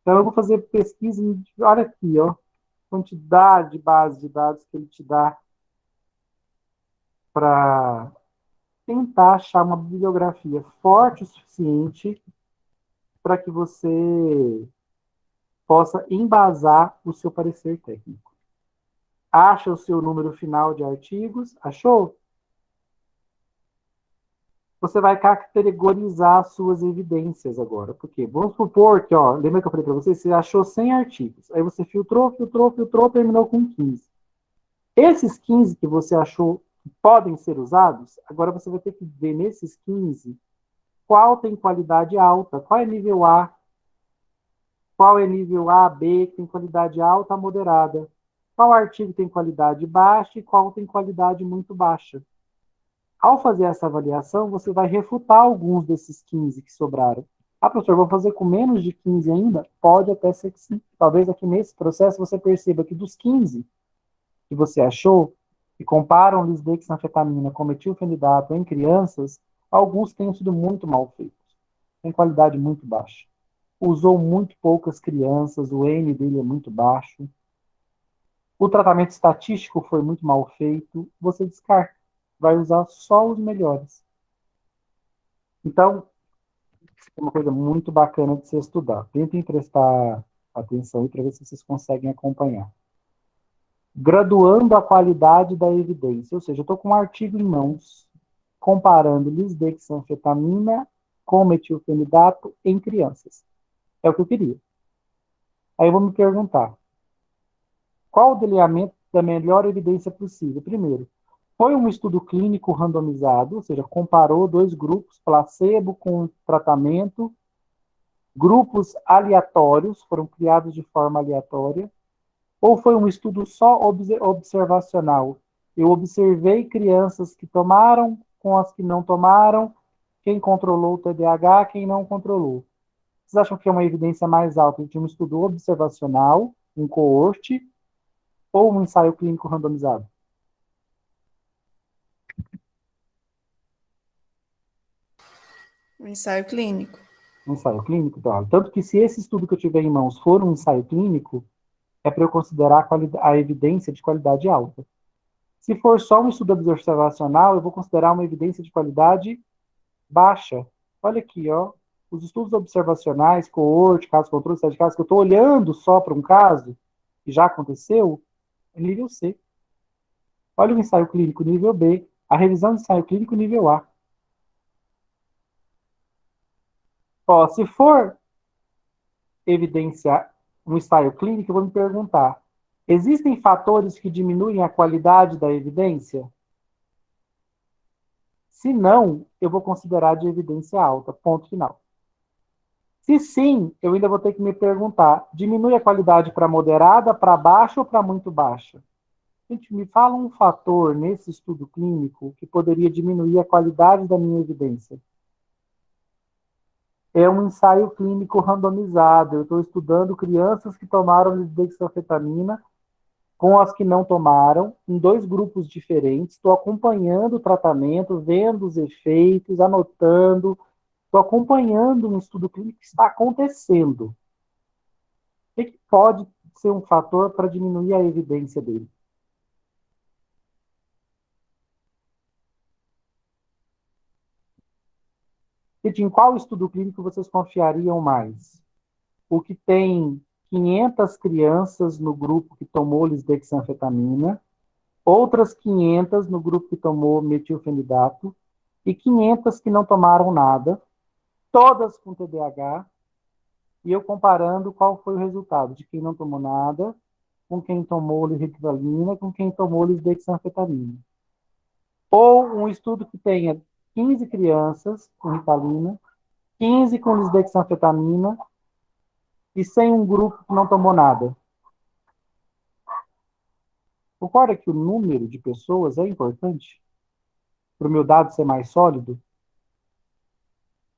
Então, eu vou fazer pesquisa, olha aqui, ó, quantidade de base de dados que ele te dá para tentar achar uma bibliografia forte o suficiente para que você possa embasar o seu parecer técnico. Acha o seu número final de artigos? Achou? Você vai categorizar as suas evidências agora. Por quê? Vamos supor que, ó, lembra que eu falei para você? Você achou 100 artigos. Aí você filtrou, terminou com 15. Esses 15 que você achou que podem ser usados, agora você vai ter que ver nesses 15 qual tem qualidade alta, qual é nível A, qual é nível A, B, que tem qualidade alta, moderada. Qual artigo tem qualidade baixa e qual tem qualidade muito baixa. Ao fazer essa avaliação, você vai refutar alguns desses 15 que sobraram. Ah, professor, vou fazer com menos de 15 ainda? Pode até ser que sim. Talvez aqui nesse processo você perceba que dos 15 que você achou, que comparam lisdexanfetamina com metilfenidato em crianças, alguns tenham sido muito mal feitos. Tem qualidade muito baixa. Usou muito poucas crianças, o N dele é muito baixo. O tratamento estatístico foi muito mal feito. Você descarta. Vai usar só os melhores. Então, é uma coisa muito bacana de se estudar. Tentem prestar atenção aí para ver se vocês conseguem acompanhar. Graduando a qualidade da evidência, ou seja, eu estou com um artigo em mãos comparando lisdexanfetamina com metilfenidato em crianças. É o que eu queria. Aí eu vou me perguntar, qual o delineamento da melhor evidência possível? Primeiro, foi um estudo clínico randomizado, ou seja, comparou dois grupos, placebo com tratamento, grupos aleatórios, foram criados de forma aleatória, ou foi um estudo só observacional? Eu observei crianças que tomaram com as que não tomaram, quem controlou o TDAH, quem não controlou. Vocês acham que é uma evidência mais alta de um estudo observacional, um coorte, ou um ensaio clínico randomizado? Um ensaio clínico. Um ensaio clínico? Então, tanto que se esse estudo que eu tiver em mãos for um ensaio clínico, é para eu considerar a evidência de qualidade alta. Se for só um estudo observacional, eu vou considerar uma evidência de qualidade baixa. Olha aqui, ó, os estudos observacionais, coorte, caso controle, estado de caso, que eu estou olhando só para um caso que já aconteceu, é nível C. Olha o ensaio clínico nível B, a revisão de ensaio clínico nível A. Ó, se for evidenciar um ensaio clínico, eu vou me perguntar, existem fatores que diminuem a qualidade da evidência? Se não, eu vou considerar de evidência alta, ponto final. Se sim, eu ainda vou ter que me perguntar, diminui a qualidade para moderada, para baixa ou para muito baixa? Gente, me fala um fator nesse estudo clínico que poderia diminuir a qualidade da minha evidência. É um ensaio clínico randomizado. Eu estou estudando crianças que tomaram lisdexanfetamina com as que não tomaram, em dois grupos diferentes. Estou acompanhando o tratamento, vendo os efeitos, anotando. Estou acompanhando um estudo clínico que está acontecendo. O que pode ser um fator para diminuir a evidência dele? E em qual estudo clínico vocês confiariam mais? O que tem 500 crianças no grupo que tomou lisdexanfetamina, outras 500 no grupo que tomou metilfenidato e 500 que não tomaram nada, todas com TDAH, e eu comparando qual foi o resultado de quem não tomou nada, com quem tomou ritalina, com quem tomou lisdexanfetamina. Ou um estudo que tenha 15 crianças com ritalina, 15 com lisdexanfetamina e sem um grupo que não tomou nada. Concorda que o número de pessoas é importante para o meu dado ser mais sólido?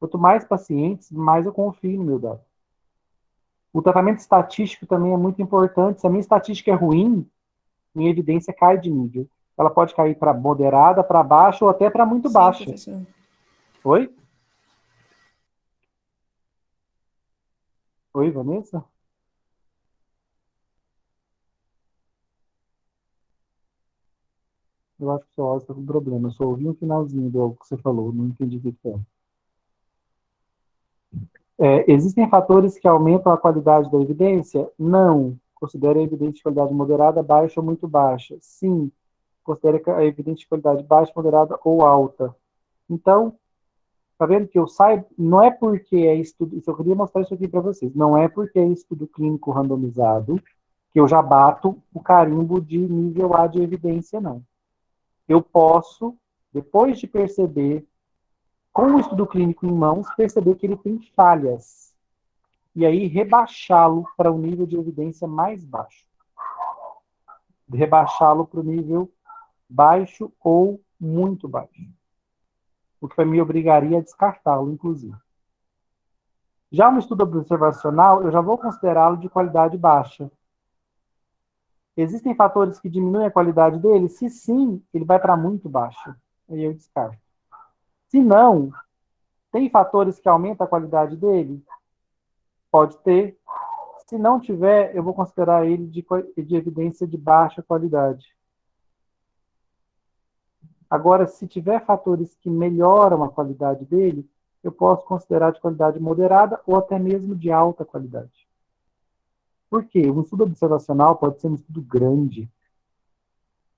Quanto mais pacientes, mais eu confio no meu dado. O tratamento estatístico também é muito importante. Se a minha estatística é ruim, minha evidência cai de nível. Ela pode cair para moderada, para baixa ou até para muito Sim, baixa. professor. Oi? Oi, Vanessa? Eu acho que o seu áudio está com problema. Eu só ouvi um finalzinho do que você falou, não entendi o que é. Existem fatores que aumentam a qualidade da evidência? Não. Considere a evidência de qualidade moderada, baixa ou muito baixa? Sim. Considere a evidência de qualidade baixa, moderada ou alta. Então, tá vendo que eu saio, não é porque é estudo, isso eu queria mostrar isso aqui para vocês, não é porque é estudo clínico randomizado que eu já bato o carimbo de nível A de evidência, não. Eu posso, depois de perceber, com o estudo clínico em mãos, perceber que ele tem falhas. E aí rebaixá-lo para um nível de evidência mais baixo. Rebaixá-lo para o nível baixo ou muito baixo. O que me obrigaria a descartá-lo, inclusive. Já um estudo observacional, eu já vou considerá-lo de qualidade baixa. Existem fatores que diminuem a qualidade dele? Se sim, ele vai para muito baixo. Aí eu descarto. Se não, tem fatores que aumentam a qualidade dele? Pode ter. Se não tiver, eu vou considerar ele de evidência de baixa qualidade. Agora, se tiver fatores que melhoram a qualidade dele, eu posso considerar de qualidade moderada ou até mesmo de alta qualidade. Por quê? Um estudo observacional pode ser um estudo grande.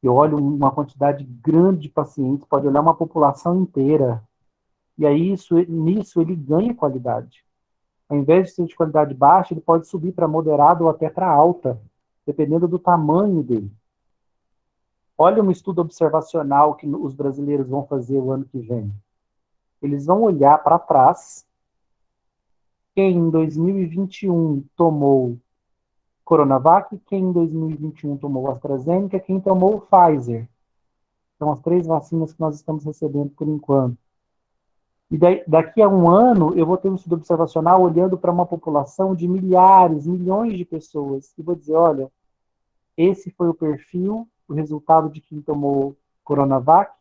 Eu olho uma quantidade grande de pacientes, pode olhar uma população inteira. E aí, nisso, ele ganha qualidade. Ao invés de ser de qualidade baixa, ele pode subir para moderada ou até para alta, dependendo do tamanho dele. Olha um estudo observacional que os brasileiros vão fazer o ano que vem. Eles vão olhar para trás quem em 2021 tomou Coronavac, quem em 2021 tomou AstraZeneca, quem tomou Pfizer. São as 3 vacinas que nós estamos recebendo por enquanto. E daqui a um ano, eu vou ter um estudo observacional olhando para uma população de milhares, milhões de pessoas. E vou dizer, olha, esse foi o perfil, o resultado de quem tomou Coronavac.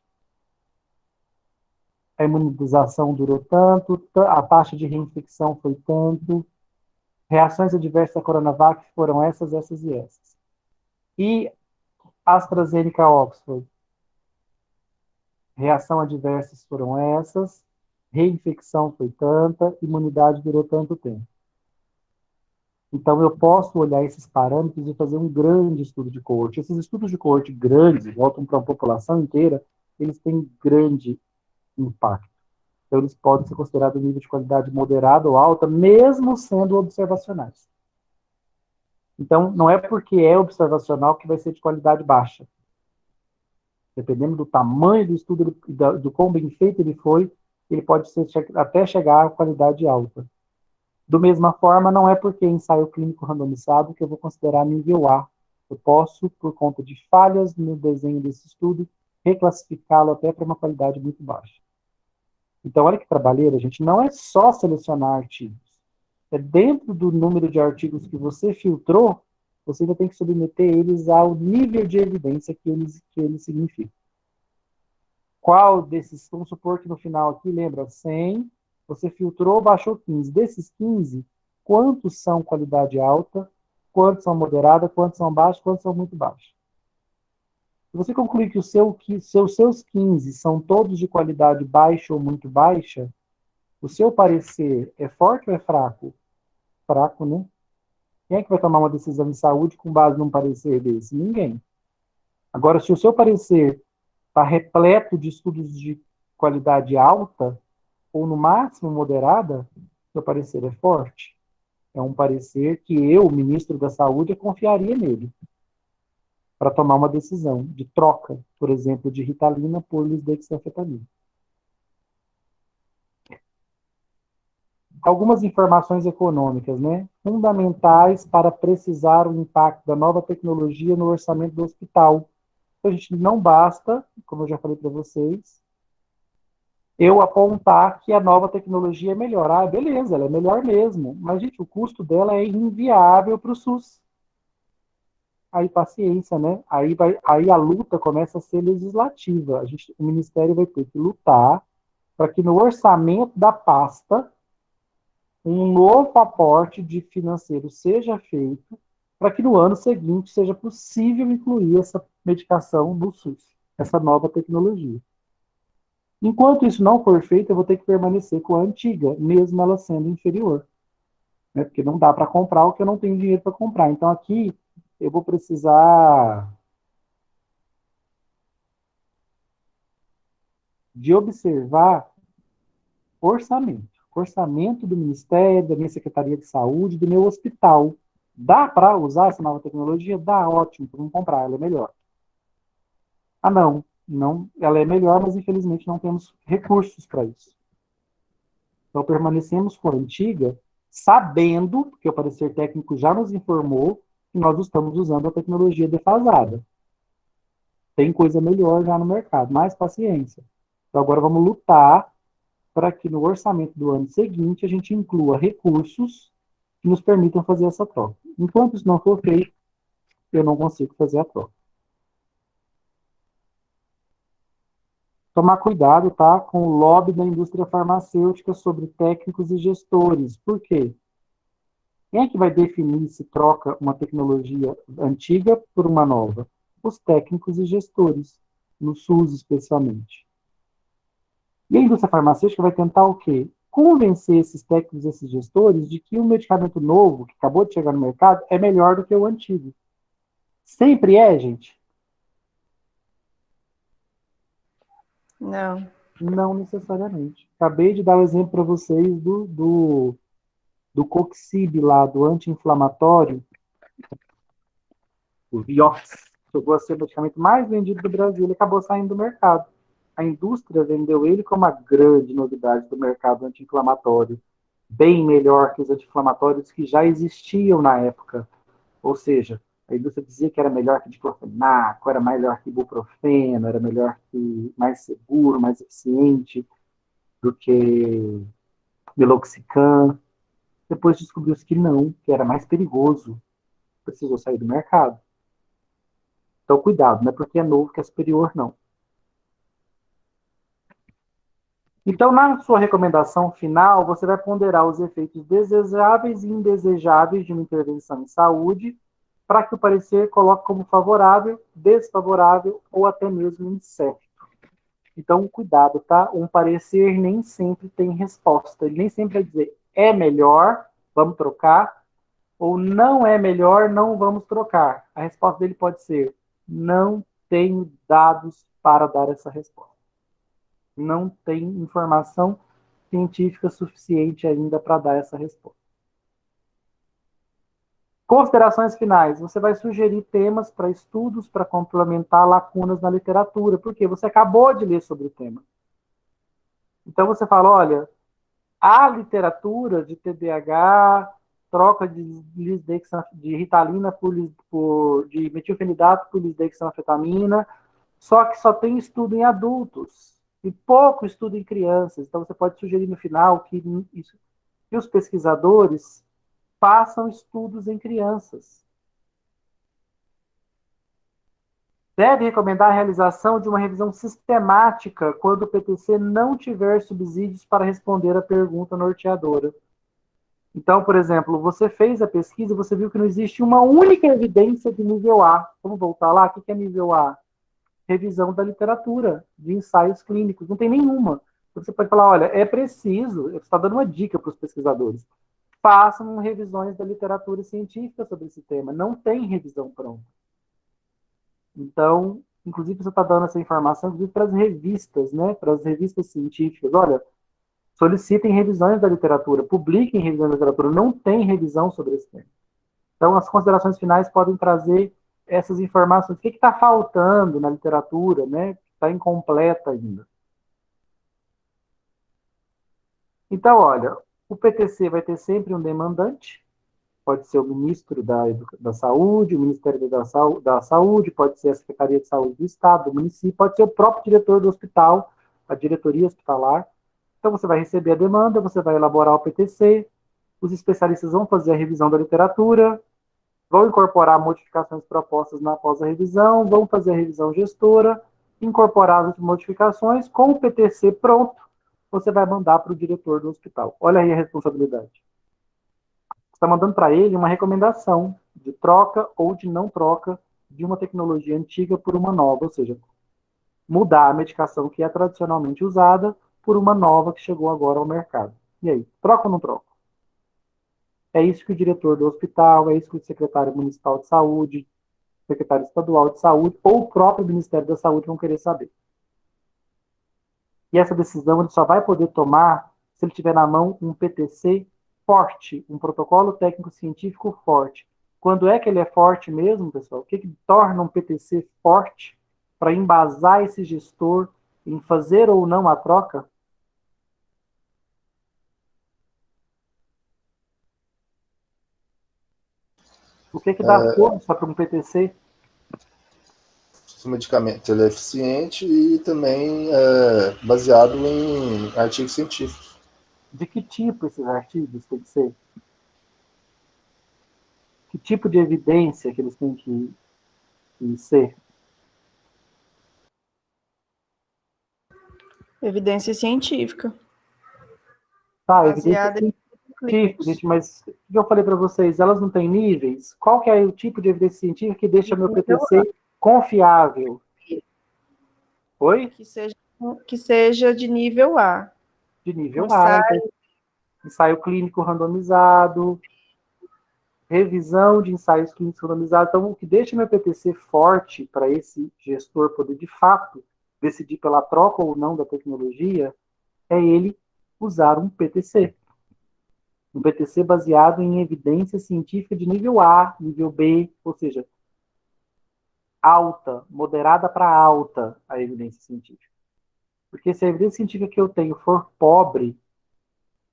A imunização durou tanto, a taxa de reinfecção foi tanto, reações adversas à Coronavac foram essas, essas e essas. E AstraZeneca Oxford, reação adversas foram essas, reinfecção foi tanta, imunidade durou tanto tempo. Então, eu posso olhar esses parâmetros e fazer um grande estudo de coorte. Esses estudos de coorte grandes, voltam para a população inteira, eles têm grande impacto. Então, eles podem ser considerados nível de qualidade moderada ou alta, mesmo sendo observacionais. Então, não é porque é observacional que vai ser de qualidade baixa. Dependendo do tamanho do estudo, do quão bem feito ele foi, ele pode ser, até chegar à qualidade alta. Do mesma forma, não é porque é ensaio clínico randomizado que eu vou considerar nível A. Eu posso, por conta de falhas no desenho desse estudo, reclassificá-lo até para uma qualidade muito baixa. Então, olha que trabalheira, gente. Não é só selecionar artigos. É dentro do número de artigos que você filtrou, você ainda tem que submeter eles ao nível de evidência que eles significam. Qual desses, vamos supor que no final aqui, lembra, 100, você filtrou, baixou 15. Desses 15, quantos são qualidade alta, quantos são moderada, quantos são baixos, quantos são muito baixos. Se você concluir que seus 15 são todos de qualidade baixa ou muito baixa, o seu parecer é forte ou é fraco? Fraco, né? Quem é que vai tomar uma decisão de saúde com base num parecer desse? Ninguém. Agora, se o seu parecer está repleto de estudos de qualidade alta, ou no máximo moderada, seu parecer é forte. É um parecer que eu, ministro da Saúde, confiaria nele para tomar uma decisão de troca, por exemplo, de Ritalina por lisdexanfetamina. Algumas informações econômicas, né, fundamentais para precisar o impacto da nova tecnologia no orçamento do hospital. Então, a gente não basta, como eu já falei para vocês, eu apontar que a nova tecnologia é melhor. Ah, beleza, ela é melhor mesmo, mas, gente, o custo dela é inviável para o SUS. Aí, paciência, né? Aí a luta começa a ser legislativa. O Ministério vai ter que lutar para que no orçamento da pasta um novo aporte de financeiro seja feito para que no ano seguinte seja possível incluir essa medicação no SUS, essa nova tecnologia. Enquanto isso não for feito, eu vou ter que permanecer com a antiga, mesmo ela sendo inferior. Né? Porque não dá para comprar o que eu não tenho dinheiro para comprar. Então, aqui, eu vou precisar de observar orçamento. Orçamento do Ministério, da minha Secretaria de Saúde, do meu hospital. Dá para usar essa nova tecnologia? Dá, ótimo, vamos comprar, ela é melhor. Ah, não. Não, ela é melhor, mas infelizmente não temos recursos para isso. Então, permanecemos com a antiga, sabendo, porque o parecer técnico já nos informou, que nós estamos usando a tecnologia defasada. Tem coisa melhor já no mercado, mais paciência. Então, agora vamos lutar para que no orçamento do ano seguinte a gente inclua recursos que nos permitam fazer essa troca. Enquanto isso não for feito, eu não consigo fazer a troca. Tomar cuidado, tá, com o lobby da indústria farmacêutica sobre técnicos e gestores. Por quê? Quem é que vai definir se troca uma tecnologia antiga por uma nova? Os técnicos e gestores, no SUS especialmente. E a indústria farmacêutica vai tentar o quê? convencer esses técnicos, esses gestores, de que um medicamento novo, que acabou de chegar no mercado, é melhor do que o antigo. Sempre é, gente? Não. Não necessariamente. Acabei de dar o exemplo para vocês do Coxib lá, do anti-inflamatório, o Vioxx, chegou a ser o medicamento mais vendido do Brasil, ele acabou saindo do mercado. A indústria vendeu ele como uma grande novidade do mercado anti-inflamatório, bem melhor que os anti-inflamatórios que já existiam na época. Ou seja, a indústria dizia que era melhor que diclofenaco, era melhor que ibuprofeno, era melhor que mais seguro, mais eficiente do que meloxicam. Depois descobriu-se que não, que era mais perigoso. Precisou sair do mercado. Então, cuidado, não é porque é novo que é superior, não. Então, na sua recomendação final, você vai ponderar os efeitos desejáveis e indesejáveis de uma intervenção em saúde, para que o parecer coloque como favorável, desfavorável ou até mesmo incerto. Então, cuidado, tá? Um parecer nem sempre tem resposta. Ele nem sempre vai dizer é melhor, vamos trocar, ou não é melhor, não vamos trocar. A resposta dele pode ser não tenho dados para dar essa resposta. Não tem informação científica suficiente ainda para dar essa resposta. Considerações finais. Você vai sugerir temas para estudos para complementar lacunas na literatura, porque você acabou de ler sobre o tema. Então você fala, olha, a literatura de TDAH, troca de Ritalina de metilfenidato por lisdexanfetamina, só que só tem estudo em adultos e pouco estudo em crianças. Então você pode sugerir no final que os pesquisadores façam estudos em crianças. Deve recomendar a realização de uma revisão sistemática quando o PTC não tiver subsídios para responder a pergunta norteadora. Então, por exemplo, você fez a pesquisa e você viu que não existe uma única evidência de nível A. Vamos voltar lá? O que é nível A? Revisão da literatura, de ensaios clínicos. Não tem nenhuma. Você pode falar, olha, é preciso, você está dando uma dica para os pesquisadores, façam revisões da literatura científica sobre esse tema. Não tem revisão pronta. Então, inclusive, você está dando essa informação para as revistas, né? Para as revistas científicas. Olha, solicitem revisões da literatura, publiquem revisões da literatura. Não tem revisão sobre esse tema. Então, as considerações finais podem trazer essas informações. O que está faltando na literatura, né? Está incompleta ainda. Então, olha, o PTC vai ter sempre um demandante, pode ser o ministro da Saúde, o Ministério da Saúde, pode ser a Secretaria de Saúde do Estado, do município, pode ser o próprio diretor do hospital, a diretoria hospitalar. Então, você vai receber a demanda, você vai elaborar o PTC, os especialistas vão fazer a revisão da literatura, vão incorporar modificações propostas após a revisão, vão fazer a revisão gestora, incorporar as modificações, com o PTC pronto, você vai mandar para o diretor do hospital. Olha aí a responsabilidade. Está mandando para ele uma recomendação de troca ou de não troca de uma tecnologia antiga por uma nova, ou seja, mudar a medicação que é tradicionalmente usada por uma nova que chegou agora ao mercado. E aí, troca ou não troca? É isso que o diretor do hospital, é isso que o secretário municipal de saúde, secretário estadual de saúde ou o próprio Ministério da Saúde vão querer saber. E essa decisão ele só vai poder tomar se ele tiver na mão um PTC forte, um protocolo técnico-científico forte. Quando é que ele é forte mesmo, pessoal? O que torna um PTC forte para embasar esse gestor em fazer ou não a troca? O que dá força para um PTC? O medicamento ele é eficiente e também baseado em artigos científicos. De que tipo esses artigos têm que ser? Que tipo de evidência que eles têm que ser? Evidência científica. Tá, Baseada evidência científica, gente, mas o que eu falei para vocês, elas não têm níveis? Qual que é o tipo de evidência científica que deixa meu PTC confiável? Oi? Que seja de nível A. De nível Um A. ensaio ensaio clínico randomizado, revisão de ensaios clínicos randomizados. Então, o que deixa meu PTC forte para esse gestor poder, de fato, decidir pela troca ou não da tecnologia, é ele usar um PTC. Um PTC baseado em evidência científica de nível A, nível B, ou seja, alta, moderada para alta a evidência científica. Porque se a evidência científica que eu tenho for pobre,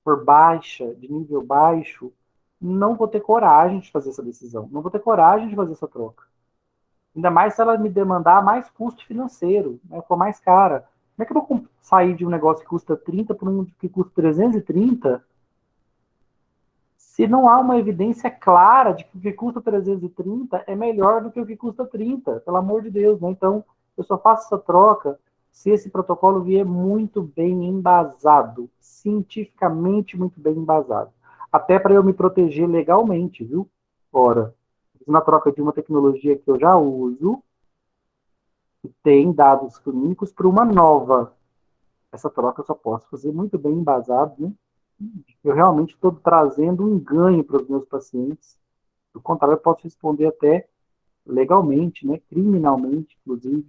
for baixa, de nível baixo, não vou ter coragem de fazer essa decisão, não vou ter coragem de fazer essa troca. Ainda mais se ela me demandar mais custo financeiro, né, for mais cara. Como é que eu vou sair de um negócio que custa 30 para um que custa 330 se não há uma evidência clara de que o que custa 330 é melhor do que o que custa 30, pelo amor de Deus, né? Então, eu só faço essa troca se esse protocolo vier muito bem embasado, cientificamente muito bem embasado. Até para eu me proteger legalmente, viu? Ora, na troca de uma tecnologia que eu já uso, que tem dados clínicos, para uma nova. Essa troca eu só posso fazer muito bem embasado, né? Eu realmente estou trazendo um ganho para os meus pacientes. Do contrário, eu posso responder até legalmente, né, criminalmente, inclusive,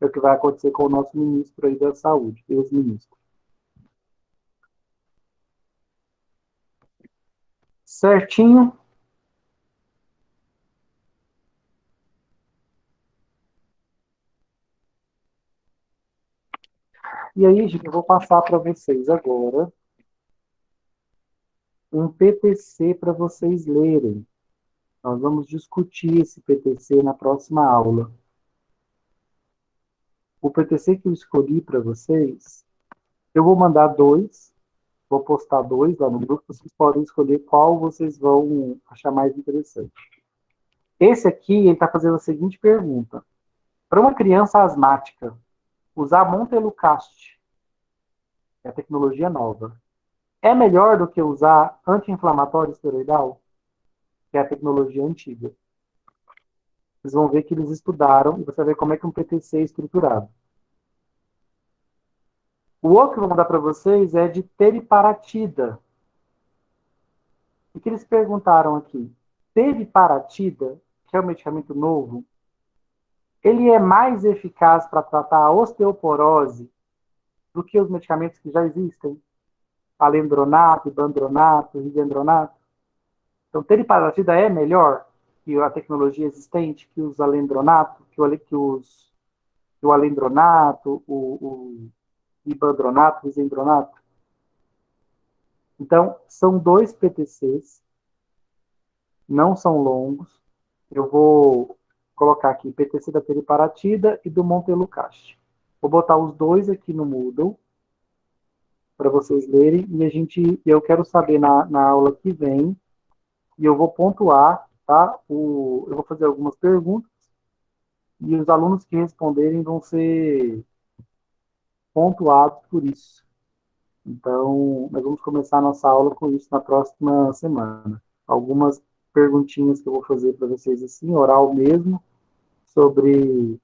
é o que vai acontecer com o nosso ministro aí da saúde, ex-ministro. Certinho. E aí, gente, eu vou passar para vocês agora um PTC para vocês lerem. Nós vamos discutir esse PTC na próxima aula. O PTC que eu escolhi para vocês, eu vou mandar dois, vou postar dois lá no grupo, vocês podem escolher qual vocês vão achar mais interessante. Esse aqui, ele está fazendo a seguinte pergunta. Para uma criança asmática, usar Montelukast, que é a tecnologia nova, é melhor do que usar anti-inflamatório esteroidal, que é a tecnologia antiga? Vocês vão ver que eles estudaram e você vai ver como é que um PTC é estruturado. O outro que eu vou mandar para vocês é de teriparatida. O que eles perguntaram aqui? Teriparatida, que é um medicamento novo, ele é mais eficaz para tratar a osteoporose do que os medicamentos que já existem? Alendronato, ibandronato, rigendronato. Então, teriparatida é melhor que a tecnologia existente, que os alendronato, que o alendronato, o ibandronato, o risendronato. Então, são dois PTCs, não são longos. Eu vou colocar aqui PTC da teriparatida e do Montelukast. Vou botar os dois aqui no Moodle para vocês lerem e eu quero saber na aula que vem, e eu vou pontuar, tá? Eu vou fazer algumas perguntas e os alunos que responderem vão ser pontuados por isso. Então, nós vamos começar a nossa aula com isso na próxima semana. Algumas perguntinhas que eu vou fazer para vocês, assim, oral mesmo, sobre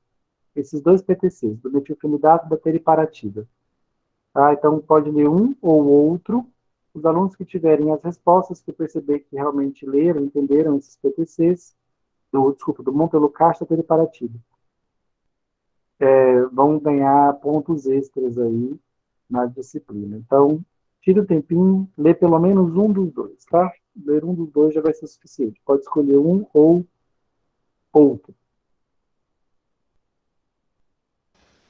esses dois PTCs, do metilfenidato e da teriparatida. Tá? Então, pode ler um ou outro. Os alunos que tiverem as respostas, que perceber que realmente leram, entenderam esses PTCs, do Montelukast e da teriparatida, vão ganhar pontos extras aí na disciplina. Então, tire o tempinho, lê pelo menos um dos dois, tá? Ler um dos dois já vai ser suficiente. Pode escolher um ou outro.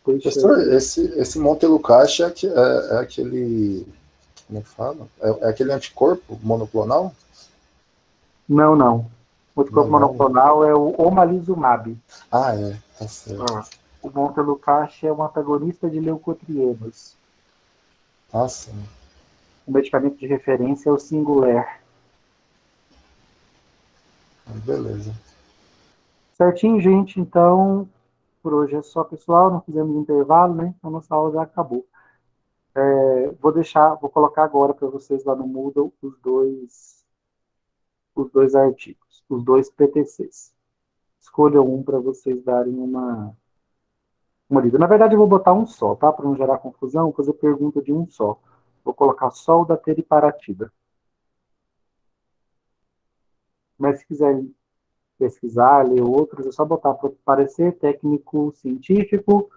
Professor, esse Montelukast é aquele, como é que fala? É aquele anticorpo monoclonal? Não, não. O anticorpo monoclonal é o omalizumab. Ah, é. Tá certo. O Montelukast é um antagonista de leucotrienos. Nossa. O medicamento de referência é o Singulair. Beleza. Certinho, gente. Então, por hoje é só, pessoal. Não fizemos intervalo, né? Então, nossa aula já acabou. Vou colocar agora para vocês lá no Moodle os dois artigos, os dois PTCs. Escolham um para vocês darem uma lida. Na verdade, eu vou botar um só, tá? Para não gerar confusão, vou fazer pergunta de um só. Vou colocar só o da teriparatida. Mas se quiserem pesquisar, ler outros, é só botar para parecer técnico científico,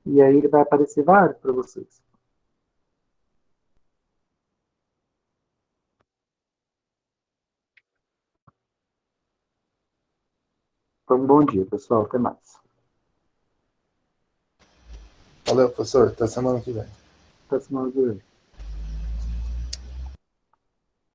e aí ele vai aparecer vários para vocês. Então, bom dia, pessoal. Até mais. Valeu, professor. Até semana que vem. Até semana que vem.